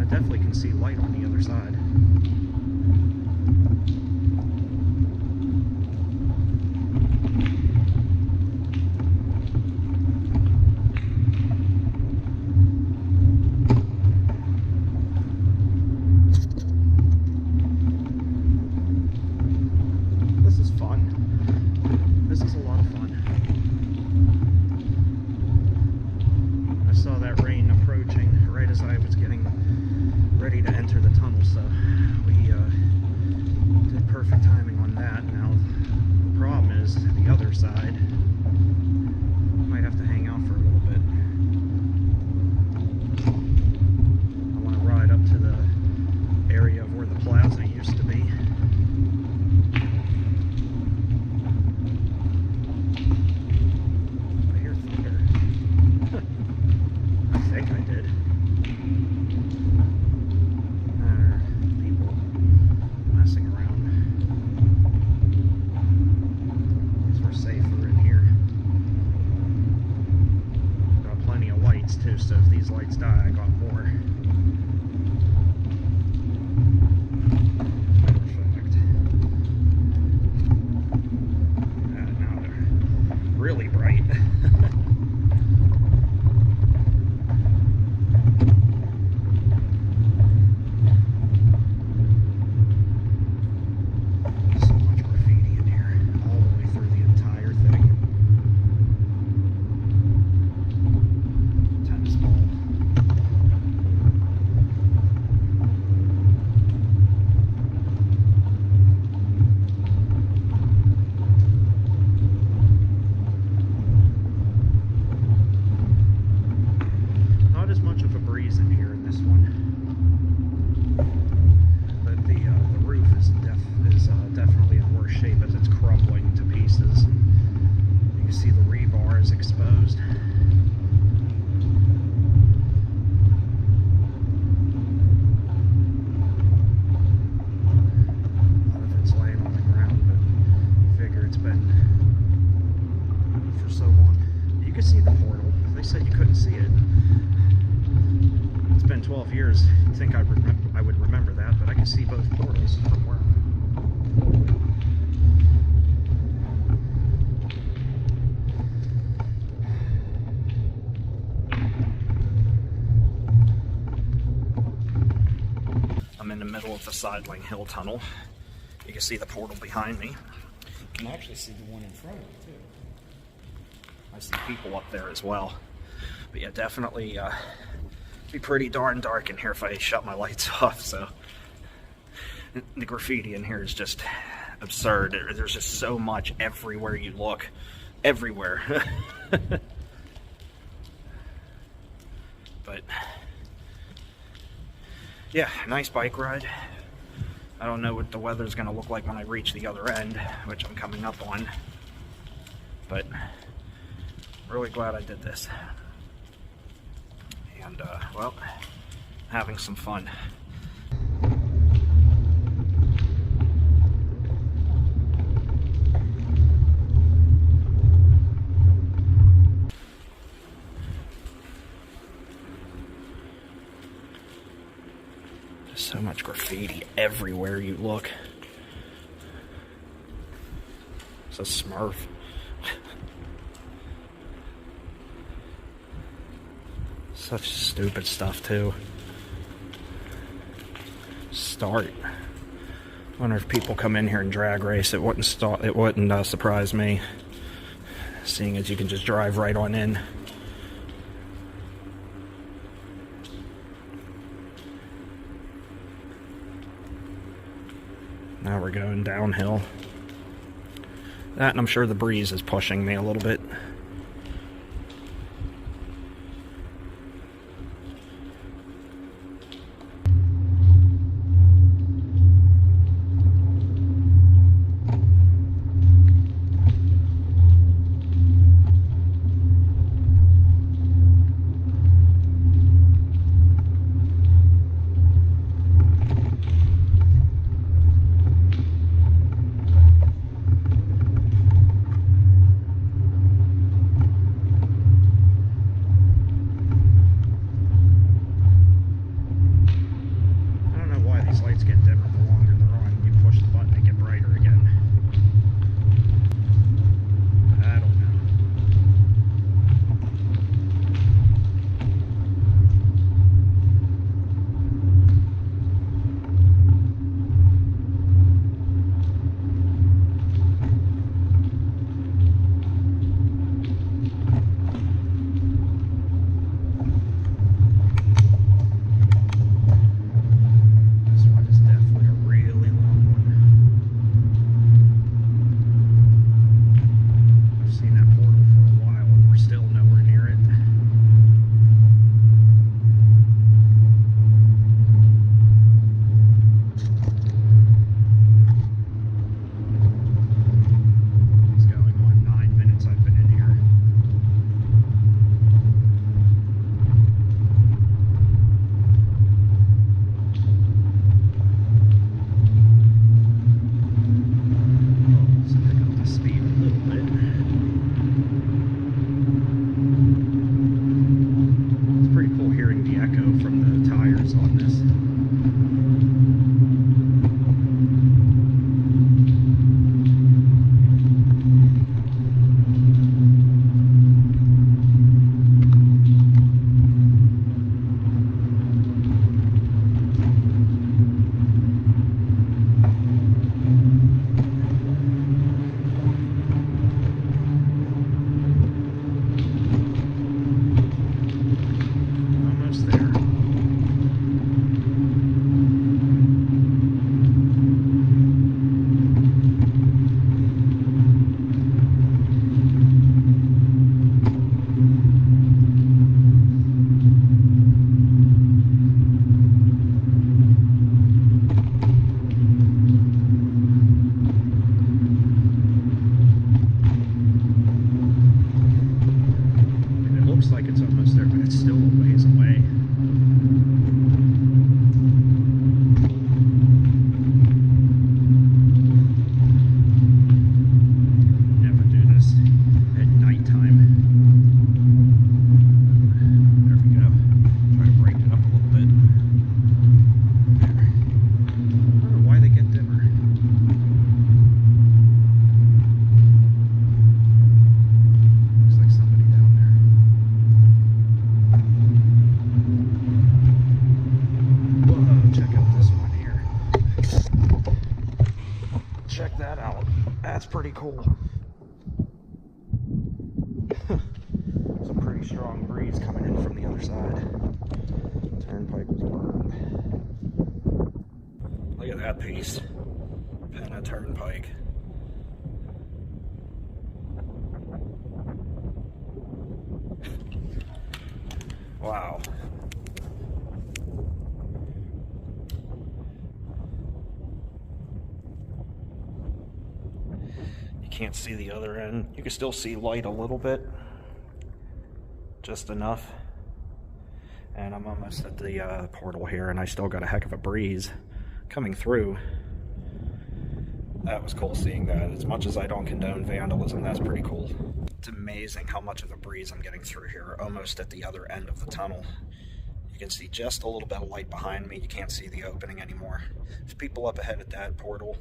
I definitely can see light on the other side. This is fun. This is a lot of fun. I saw that rain approaching right as I was getting ready to enter the tunnel, so we did perfect timing on that. Now, the problem is the other side. Might have to hang out for a little bit. I want to ride up to the area of where the plaza used to be. I hear thunder. I think I did. People messing around. Guess we're safer in here. Got plenty of lights too, so if these lights die, I got more. Perfect. Now they're really bright. So much graffiti in here, all the way through the entire thing. Tennis ball. Not as much of a breeze in here in this one, but the roof is definitely in worse shape as it's crumbling to pieces. You can see the rebar is exposed. A lot of it's laying on the ground, but I figure it's been for so long. You can see the portal. They said you couldn't see it. It's been 12 years. You'd think I would remember that, but I can see both portals from where. I'm in the middle of the Sideling Hill Tunnel. You can see the portal behind me. You can actually see the one in front of you, too. I see people up there as well. But yeah, definitely be pretty darn dark in here if I shut my lights off. So the graffiti in here is just absurd. There's just so much everywhere you look. Everywhere. But yeah, nice bike ride. I don't know what the weather's going to look like when I reach the other end, which I'm coming up on. But really glad I did this. And, well, having some fun. So much graffiti everywhere you look. It's a Smurf. Such stupid stuff too. Start. Wonder if people come in here and drag race. It wouldn't start. It wouldn't surprise me, seeing as you can just drive right on in. Now we're going downhill. That, and I'm sure the breeze is pushing me a little bit. pretty cool. It's a pretty strong breeze coming in from the other side. Turnpike was burned. Look at that piece. PA Turnpike. Wow. You can't see the other end. You can still see light a little bit. Just enough. And I'm almost at the portal here, and I still got a heck of a breeze coming through. That was cool seeing that. As much as I don't condone vandalism, that's pretty cool. It's amazing how much of a breeze I'm getting through here, almost at the other end of the tunnel. You can see just a little bit of light behind me. You can't see the opening anymore. There's people up ahead at that portal.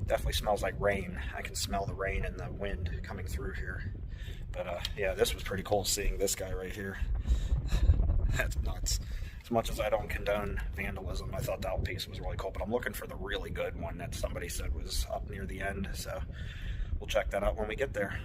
Definitely smells like rain. I can smell the rain and the wind coming through here. But yeah, this was pretty cool seeing this guy right here. That's nuts. As much as I don't condone vandalism, I thought that piece was really cool, but I'm looking for the really good one that somebody said was up near the end, so we'll check that out when we get there.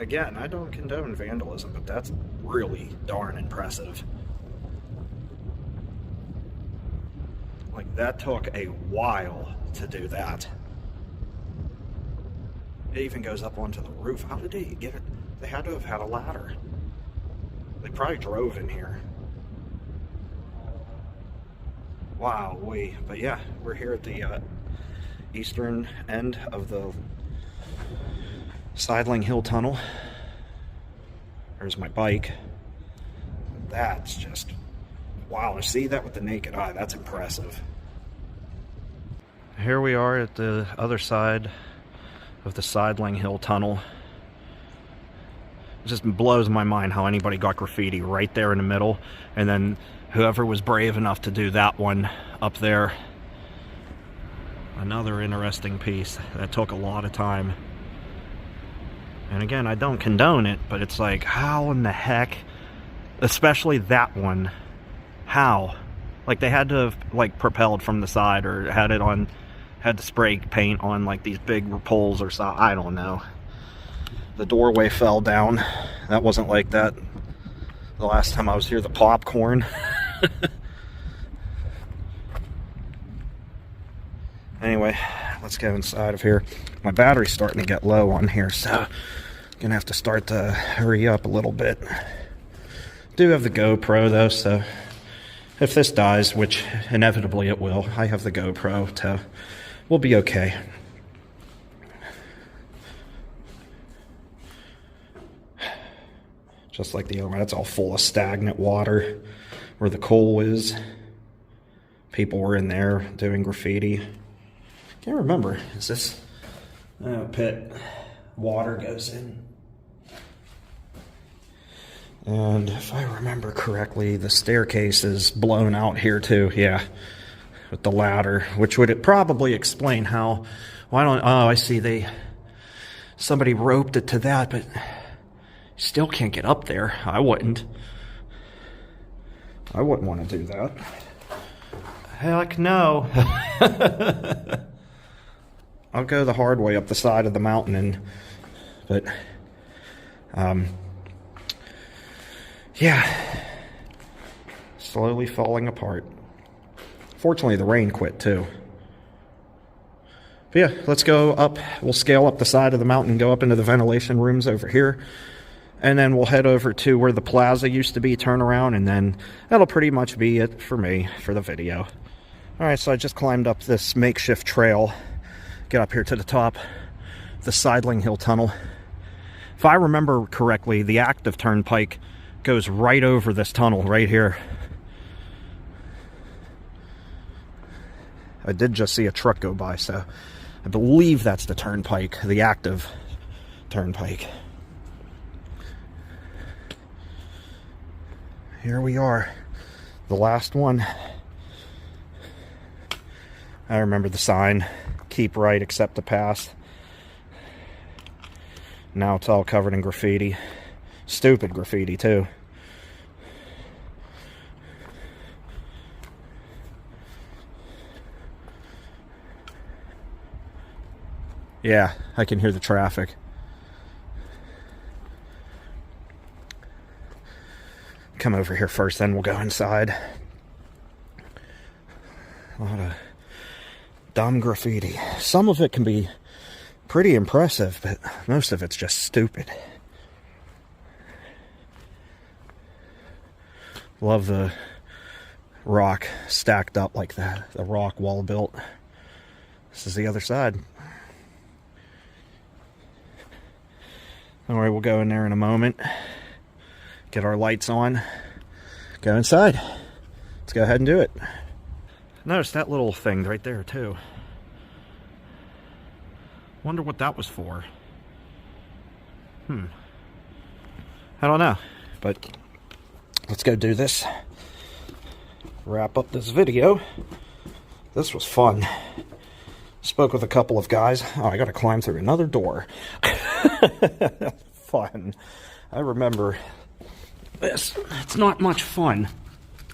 Again, I don't condone vandalism, but that's really darn impressive. Like, that took a while to do that. It even goes up onto the roof. How did they get it? They had to have had a ladder. They probably drove in here. Wow, but yeah, we're here at the eastern end of the Sideling Hill Tunnel. There's my bike. That's just, wow, to see that with the naked eye, that's impressive. Here we are at the other side of the Sideling Hill Tunnel. It just blows my mind how anybody got graffiti right there in the middle, and then whoever was brave enough to do that one up there. Another interesting piece that took a lot of time. And again, I don't condone it, but it's like, how in the heck, especially that one, how? Like, they had to have, like, propelled from the side, or had to spray paint on, like, these big poles or something. I don't know. The doorway fell down. That wasn't like that the last time I was here. The popcorn. Anyway, let's get inside of here. My battery's starting to get low on here, so I'm gonna have to start to hurry up a little bit. Do have the GoPro though, so if this dies, which inevitably it will, I have the GoPro, so we'll be okay. Just like the other one, that's all full of stagnant water where the coal is. People were in there doing graffiti. Can't remember, is this pit water goes in? And if I remember correctly, the staircase is blown out here too. Yeah, with the ladder, which would probably explain how. Why don't? Oh, I see. Somebody roped it to that, but still can't get up there. I wouldn't. I wouldn't want to do that. Heck no. I'll go the hard way up the side of the mountain, but yeah, slowly falling apart. Fortunately, the rain quit too. But yeah, let's go up. We'll scale up the side of the mountain and go up into the ventilation rooms over here. And then we'll head over to where the plaza used to be, turn around, and then that'll pretty much be it for me for the video. Alright, so I just climbed up this makeshift trail. Get up here to the top, the Sideling Hill Tunnel. If I remember correctly, the active turnpike goes right over this tunnel right here. I did just see a truck go by, so I believe that's the turnpike, the active turnpike. Here we are, the last one. I remember the sign, keep right except to pass. Now it's all covered in graffiti. Stupid graffiti too. Yeah, I can hear the traffic. Come over here first, then we'll go inside. A lot of dumb graffiti. Some of it can be pretty impressive, but most of it's just stupid. Love the rock stacked up like that. The rock wall built. This is the other side. Alright, we'll go in there in a moment. Get our lights on. Go inside. Let's go ahead and do it. Notice that little thing right there too. Wonder what that was for. I don't know. But let's go do this. Wrap up this video. This was fun. Spoke with a couple of guys. Oh, I gotta climb through another door. Fun. I remember this. It's not much fun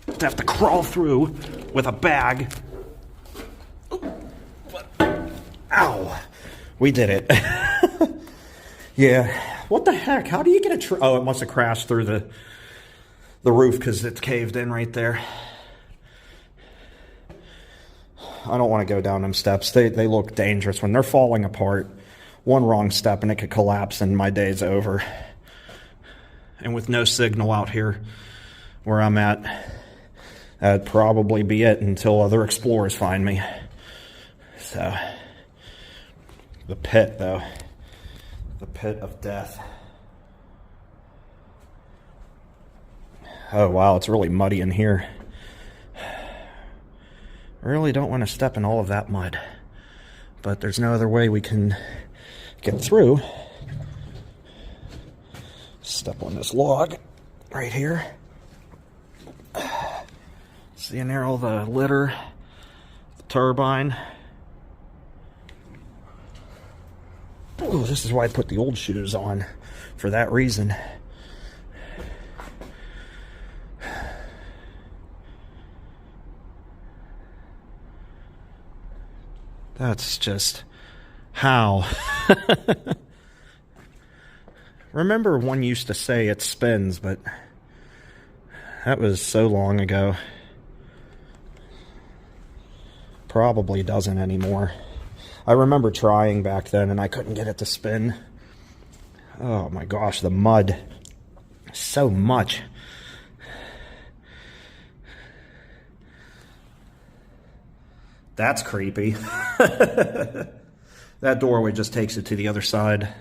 to have to crawl through with a bag. Ow. We did it. Yeah. What the heck? How do you get a oh, it must have crashed through the roof because it's caved in right there. I don't want to go down them steps. They look dangerous when they're falling apart. One wrong step and it could collapse and my day's over. And with no signal out here where I'm at, that'd probably be it until other explorers find me. So, the pit though. The pit of death. Oh wow, it's really muddy in here. I really don't want to step in all of that mud. But there's no other way we can get through. Step on this log right here. See in there all the litter, the turbine. Oh, this is why I put the old shoes on, for that reason. That's just how. Remember one used to say it spins, but that was so long ago. Probably doesn't anymore. I remember trying back then and I couldn't get it to spin. Oh my gosh, the mud. So much. That's creepy. That doorway just takes it to the other side.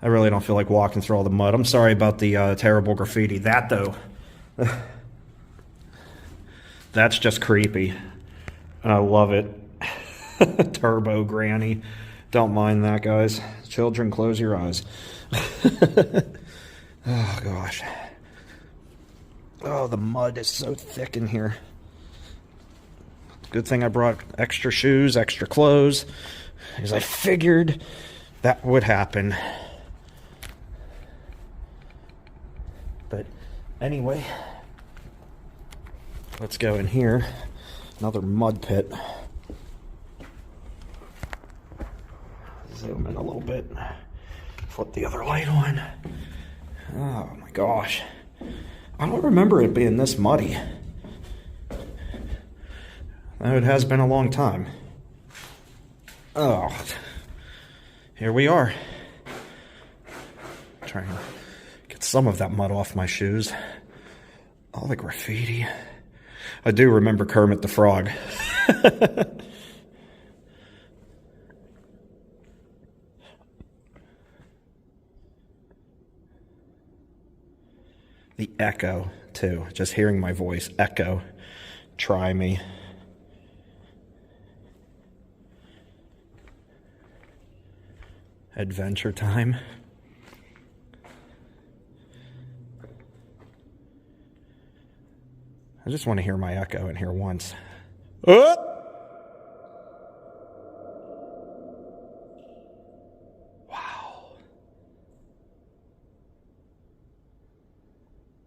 I really don't feel like walking through all the mud. I'm sorry about the terrible graffiti. That, though, that's just creepy. I love it. Turbo Granny. Don't mind that, guys. Children, close your eyes. Oh, gosh. Oh, the mud is so thick in here. Good thing I brought extra shoes, extra clothes, because I figured that would happen. But anyway, let's go in here. Another mud pit. Zoom in a little bit. Flip the other light on. Oh my gosh. I don't remember it being this muddy. It has been a long time. Oh, here we are. Trying to get some of that mud off my shoes. All the graffiti. I do remember Kermit the Frog. The echo, too. Just hearing my voice echo. Try me. Adventure time. I just want to hear my echo in here once. Oh! Wow.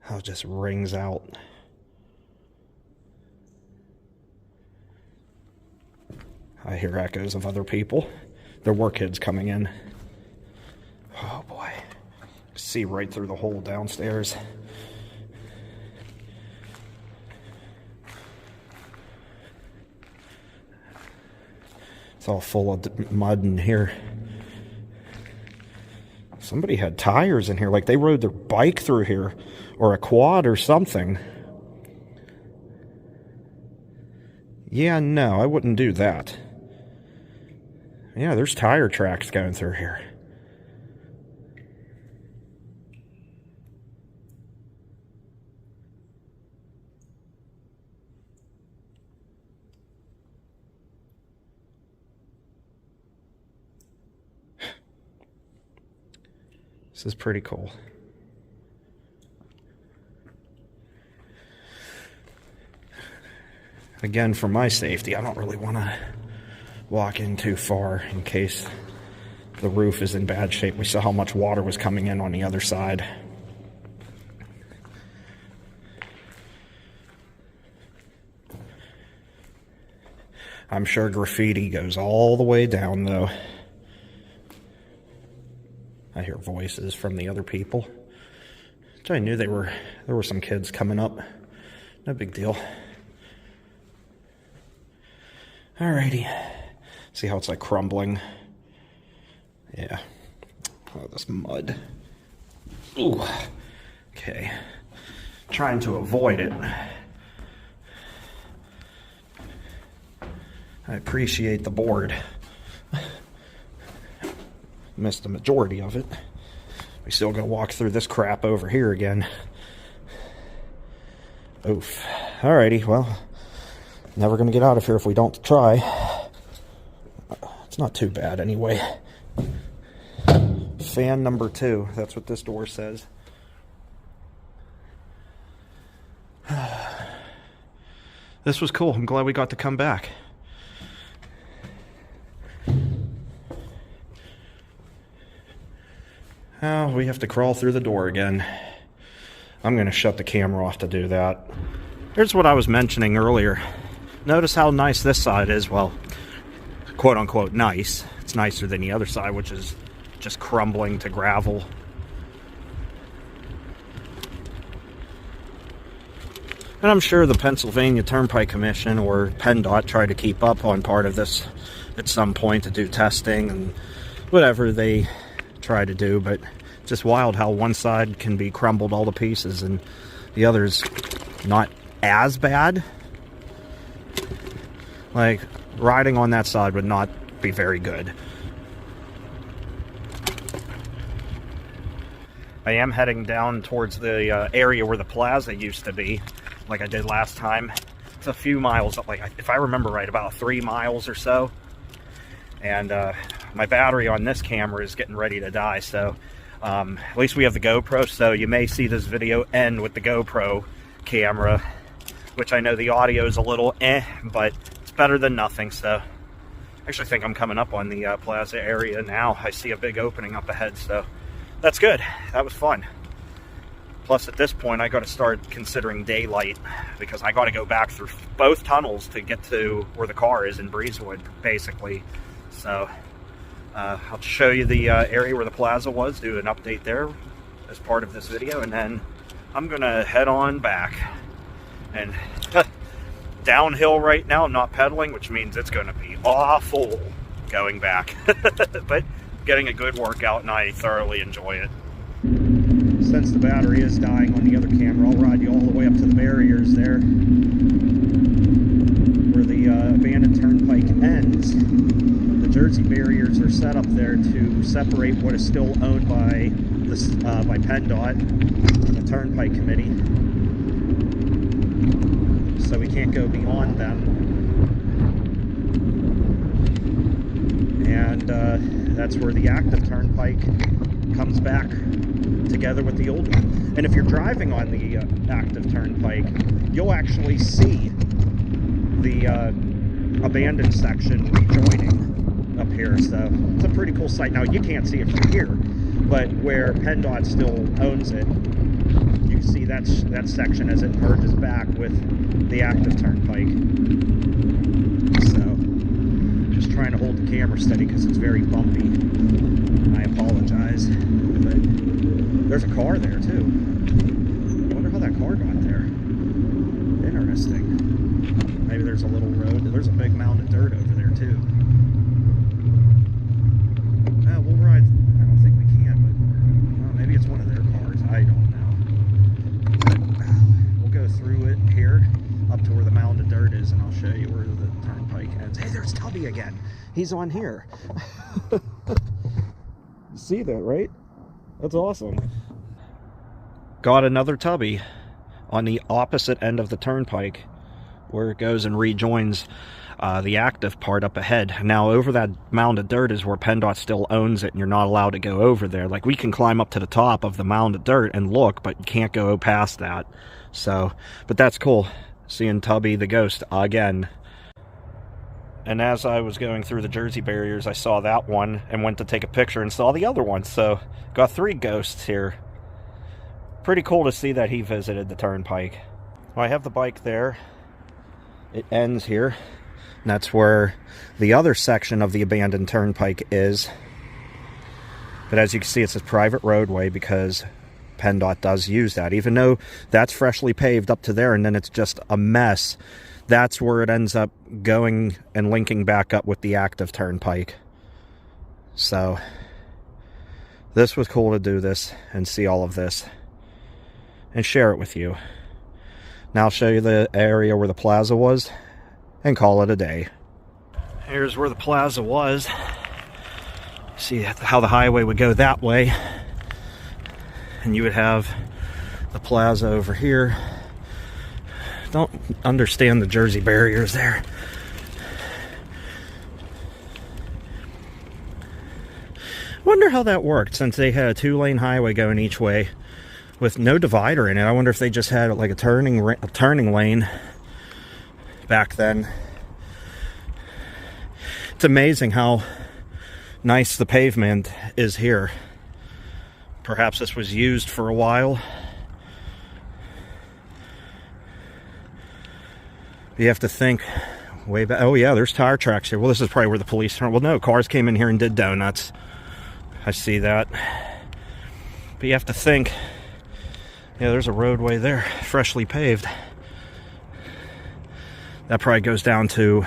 How it just rings out. I hear echoes of other people. There were kids coming in. Oh boy. See right through the hole downstairs. It's all full of mud in here. Somebody had tires in here, like they rode their bike through here, or a quad or something. Yeah, no, I wouldn't do that. Yeah, there's tire tracks going through here. This is pretty cool. Again, for my safety, I don't really want to walk in too far in case the roof is in bad shape. We saw how much water was coming in on the other side. I'm sure graffiti goes all the way down, though. I hear voices from the other people. I knew there were some kids coming up. No big deal. Alrighty. See how it's like crumbling? Yeah. Oh, this mud. Ooh. Okay. Trying to avoid it. I appreciate the board. Missed the majority of it. We still gotta walk through this crap over here again. Oof. Alrighty, well, never gonna get out of here if we don't try. It's not too bad anyway. Fan number 2, that's what this door says. This was cool. I'm glad we got to come back. Oh, we have to crawl through the door again. I'm going to shut the camera off to do that. Here's what I was mentioning earlier. Notice how nice this side is. Well, quote unquote nice. It's nicer than the other side, which is just crumbling to gravel. And I'm sure the Pennsylvania Turnpike Commission or PennDOT tried to keep up on part of this at some point to do testing and whatever they try to do, but just wild how one side can be crumbled all to pieces and the other's not as bad. Like, riding on that side would not be very good. I am heading down towards the area where the plaza used to be, like I did last time. It's a few miles up, like if I remember right, about 3 miles or so. And my battery on this camera is getting ready to die, so at least we have the GoPro, so you may see this video end with the GoPro camera, which I know the audio is a little but it's better than nothing. So I actually think I'm coming up on the plaza area now. I see a big opening up ahead, so that's good. That was fun. Plus, at this point, I got to start considering daylight because I got to go back through both tunnels to get to where the car is in Breezewood, basically. So I'll show you the area where the plaza was, do an update there as part of this video, and then I'm going to head on back. And downhill right now, I'm not pedaling, which means it's going to be awful going back. But getting a good workout, and I thoroughly enjoy it. Since the battery is dying on the other camera, I'll ride you all the way up to the barriers there, where the abandoned turnpike ends. The Jersey barriers are set up there to separate what is still owned by this by PennDOT and the Turnpike Committee, so we can't go beyond them. And that's where the active turnpike comes back together with the old one. And if you're driving on the active turnpike, you'll actually see the abandoned section rejoining up here. So it's a pretty cool sight. Now, you can't see it from here, but where PennDOT still owns it, you can see that section as it merges back with the active turnpike. So just trying to hold the camera steady because it's very bumpy. I apologize, but there's a car there too. I wonder how that car got there. Interesting. Maybe there's a little road. There's a big mound of dirt over there too. We'll ride. I don't think we can, but maybe it's one of their cars. I don't know. But, we'll go through it here up to where the mound of dirt is, and I'll show you where the turnpike ends. Hey, there's Tubby again. He's on here. See that, right? That's awesome. Got another Tubby on the opposite end of the turnpike where it goes and rejoins the active part up ahead. Now, over that mound of dirt is where PennDOT still owns it, and you're not allowed to go over there. Like, we can climb up to the top of the mound of dirt and look, but you can't go past that. So, but that's cool. Seeing Tubby the ghost again. And as I was going through the Jersey barriers, I saw that one and went to take a picture and saw the other one. So, got 3 ghosts here. Pretty cool to see that he visited the turnpike. Well, I have the bike there. It ends here. And that's where the other section of the abandoned turnpike is. But as you can see, it's a private roadway because PennDOT does use that. Even though that's freshly paved up to there and then it's just a mess, that's where it ends up going and linking back up with the active turnpike. So this was cool to do this and see all of this and share it with you. Now I'll show you the area where the plaza was and call it a day. Here's where the plaza was. See how the highway would go that way, and you would have the plaza over here. Don't understand the Jersey barriers there. Wonder how that worked, since they had a 2-lane highway going each way with no divider in it. I wonder if they just had like a turning lane back then. It's amazing how nice the pavement is here. Perhaps this was used for a while. You have to think way back. Oh yeah, there's tire tracks here. Well, this is probably where the police turn. Well, no, cars came in here and did donuts. I see that. But you have to think, yeah, there's a roadway there, freshly paved. That probably goes down to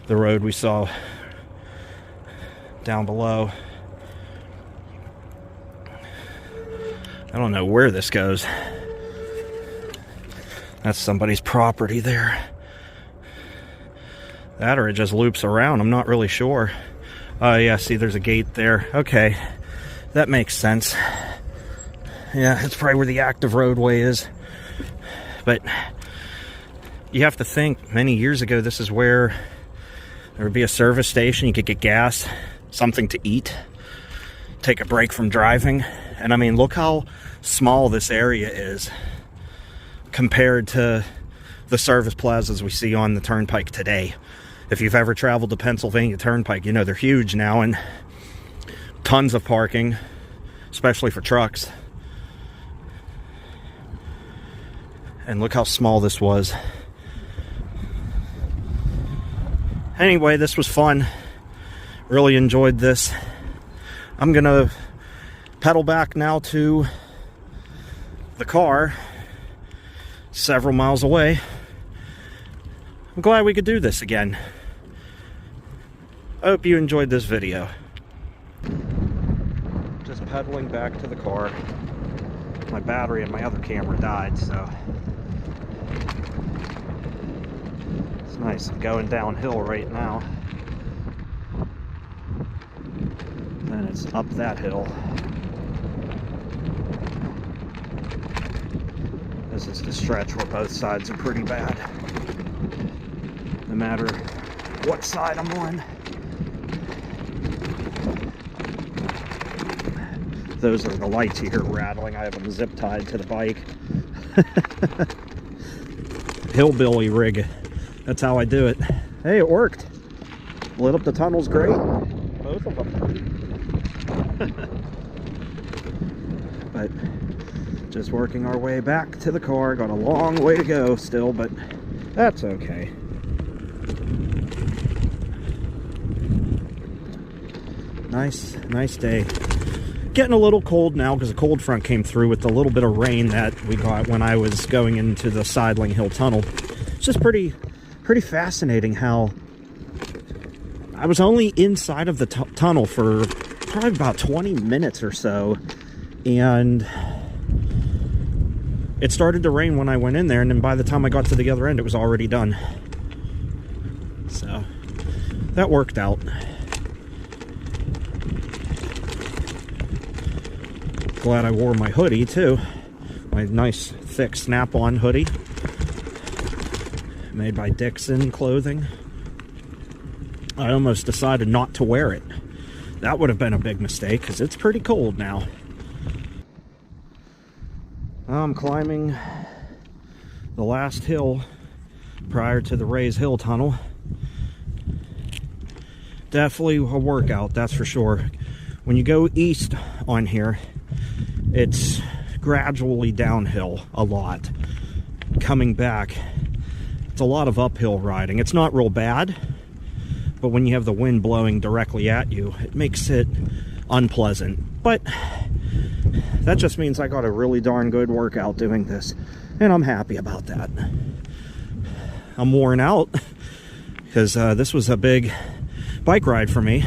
the road we saw down below. I don't know where this goes. That's somebody's property there. That or it just loops around. I'm not really sure. Oh yeah, see there's a gate there. Okay, that makes sense. Yeah, it's probably where the active roadway is. But you have to think, many years ago, this is where there would be a service station. You could get gas, something to eat, take a break from driving. And I mean, look how small this area is compared to the service plazas we see on the Turnpike today. If you've ever traveled the Pennsylvania Turnpike, you know they're huge now and tons of parking, especially for trucks. And look how small this was. Anyway, this was fun. Really enjoyed this. I'm gonna pedal back now to the car, several miles away. I'm glad we could do this again. I hope you enjoyed this video. Just pedaling back to the car. My battery in my other camera died, so it's nice. I'm going downhill right now. Then it's up that hill. This is the stretch where both sides are pretty bad. No matter what side I'm on. Those are the lights you hear rattling. I have them zip tied to the bike. Hillbilly rig. That's how I do it. Hey, it worked. Lit up the tunnels great. Both of them. But just working our way back to the car. Got a long way to go still, but that's okay. Nice day. Getting a little cold now because the cold front came through with a little bit of rain that we got when I was going into the Sideling Hill Tunnel. It's just pretty fascinating how I was only inside of the tunnel for probably about 20 minutes or so, and it started to rain when I went in there, and then by the time I got to the other end, it was already done. So that worked out. Glad I wore my hoodie too. My nice thick snap-on hoodie made by Dixon Clothing. I almost decided not to wear it. That would have been a big mistake because it's pretty cold now. I'm climbing the last hill prior to the Rays Hill Tunnel. Definitely a workout, that's for sure. When you go east on here, it's gradually downhill a lot. Coming back, it's a lot of uphill riding. It's not real bad, but when you have the wind blowing directly at you, it makes it unpleasant. But that just means I got a really darn good workout doing this, and I'm happy about that. I'm worn out because this was a big bike ride for me.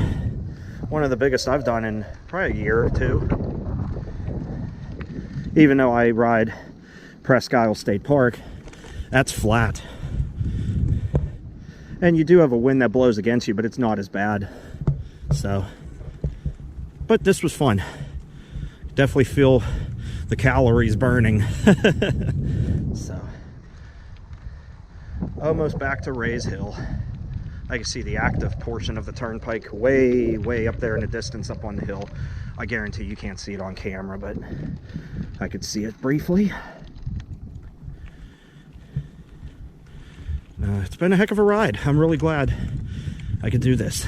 One of the biggest I've done in probably a year or two. Even though I ride Presque Isle State Park, that's flat. And you do have a wind that blows against you, but it's not as bad. So, but this was fun. Definitely feel the calories burning. So, almost back to Rays Hill. I can see the active portion of the turnpike way up there in the distance up on the hill. I guarantee you can't see it on camera, but I could see it briefly. It's been a heck of a ride. I'm really glad I could do this.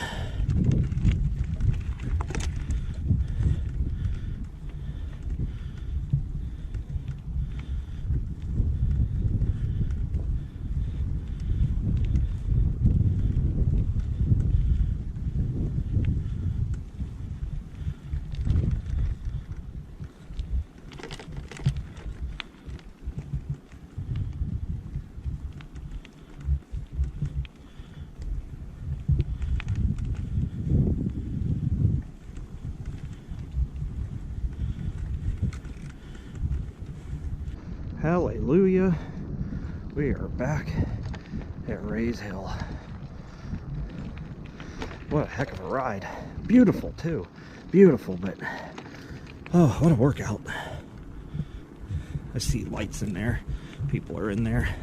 Hallelujah. We are back at Rays Hill. What a heck of a ride. Beautiful too. Beautiful, but oh, what a workout. I see lights in there. People are in there.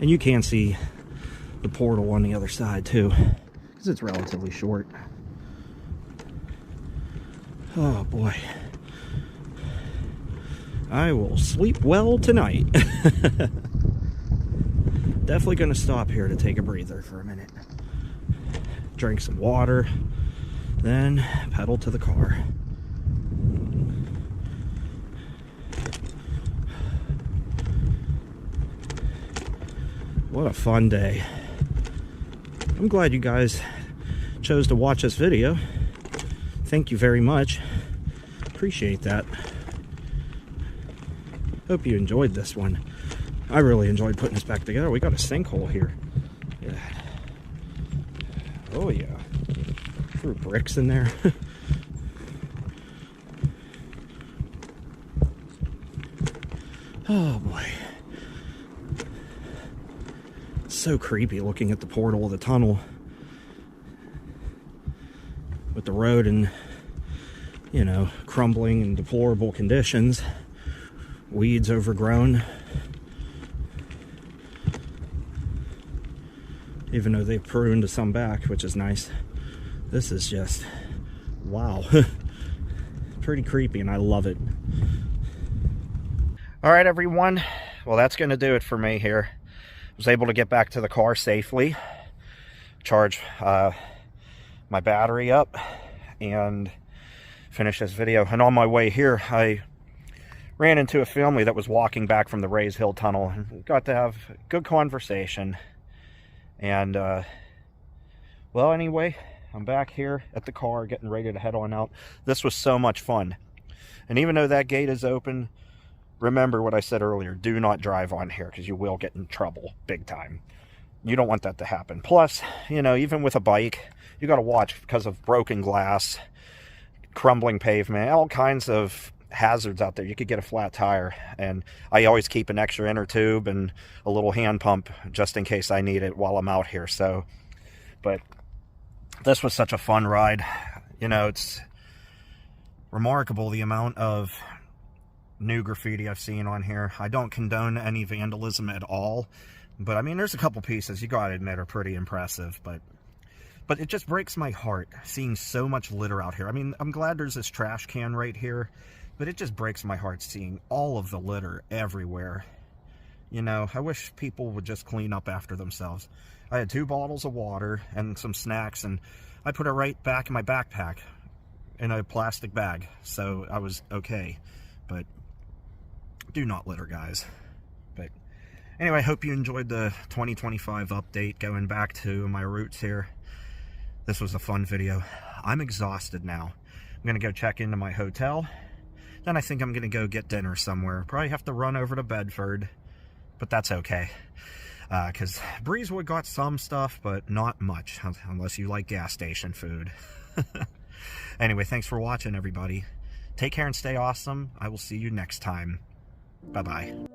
And you can see the portal on the other side too, because it's relatively short. Oh boy. I will sleep well tonight. Definitely going to stop here to take a breather for a minute. Drink some water, then pedal to the car. What a fun day. I'm glad you guys chose to watch this video. Thank you very much. Appreciate that. Hope you enjoyed this one. I really enjoyed putting this back together. We got a sinkhole here. Yeah. Oh yeah. Threw bricks in there. Oh boy. It's so creepy looking at the portal of the tunnel. With the road in, you know, crumbling and deplorable conditions. Weeds overgrown. Even though they've pruned some back, which is nice. This is just, wow. Pretty creepy, and I love it. All right, everyone. Well, that's going to do it for me here. I was able to get back to the car safely, charge my battery up, and finish this video. And on my way here, I ran into a family that was walking back from the Sideling Hill Tunnel, and got to have a good conversation. And well, anyway, I'm back here at the car getting ready to head on out. This was so much fun. And even though that gate is open, remember what I said earlier, do not drive on here because you will get in trouble big time. You don't want that to happen. Plus, you know, even with a bike, you got to watch because of broken glass, crumbling pavement, all kinds of hazards out there. You could get a flat tire, and I always keep an extra inner tube and a little hand pump just in case I need it while I'm out here. So, but this was such a fun ride. You know, it's remarkable the amount of new graffiti I've seen on here. I don't condone any vandalism at all, but I mean, there's a couple pieces you gotta admit are pretty impressive, but it just breaks my heart seeing so much litter out here. I mean, I'm glad there's this trash can right here, but it just breaks my heart seeing all of the litter everywhere. You know, I wish people would just clean up after themselves. I had 2 bottles of water and some snacks, and I put it right back in my backpack in a plastic bag, so I was okay. But do not litter, guys. But anyway, I hope you enjoyed the 2025 update, going back to my roots here. This was a fun video. I'm exhausted now. I'm gonna go check into my hotel. Then I think I'm gonna go get dinner somewhere. Probably have to run over to Bedford, but that's okay. Because Breezewood got some stuff, but not much, unless you like gas station food. Anyway, thanks for watching, everybody. Take care and stay awesome. I will see you next time. Bye-bye.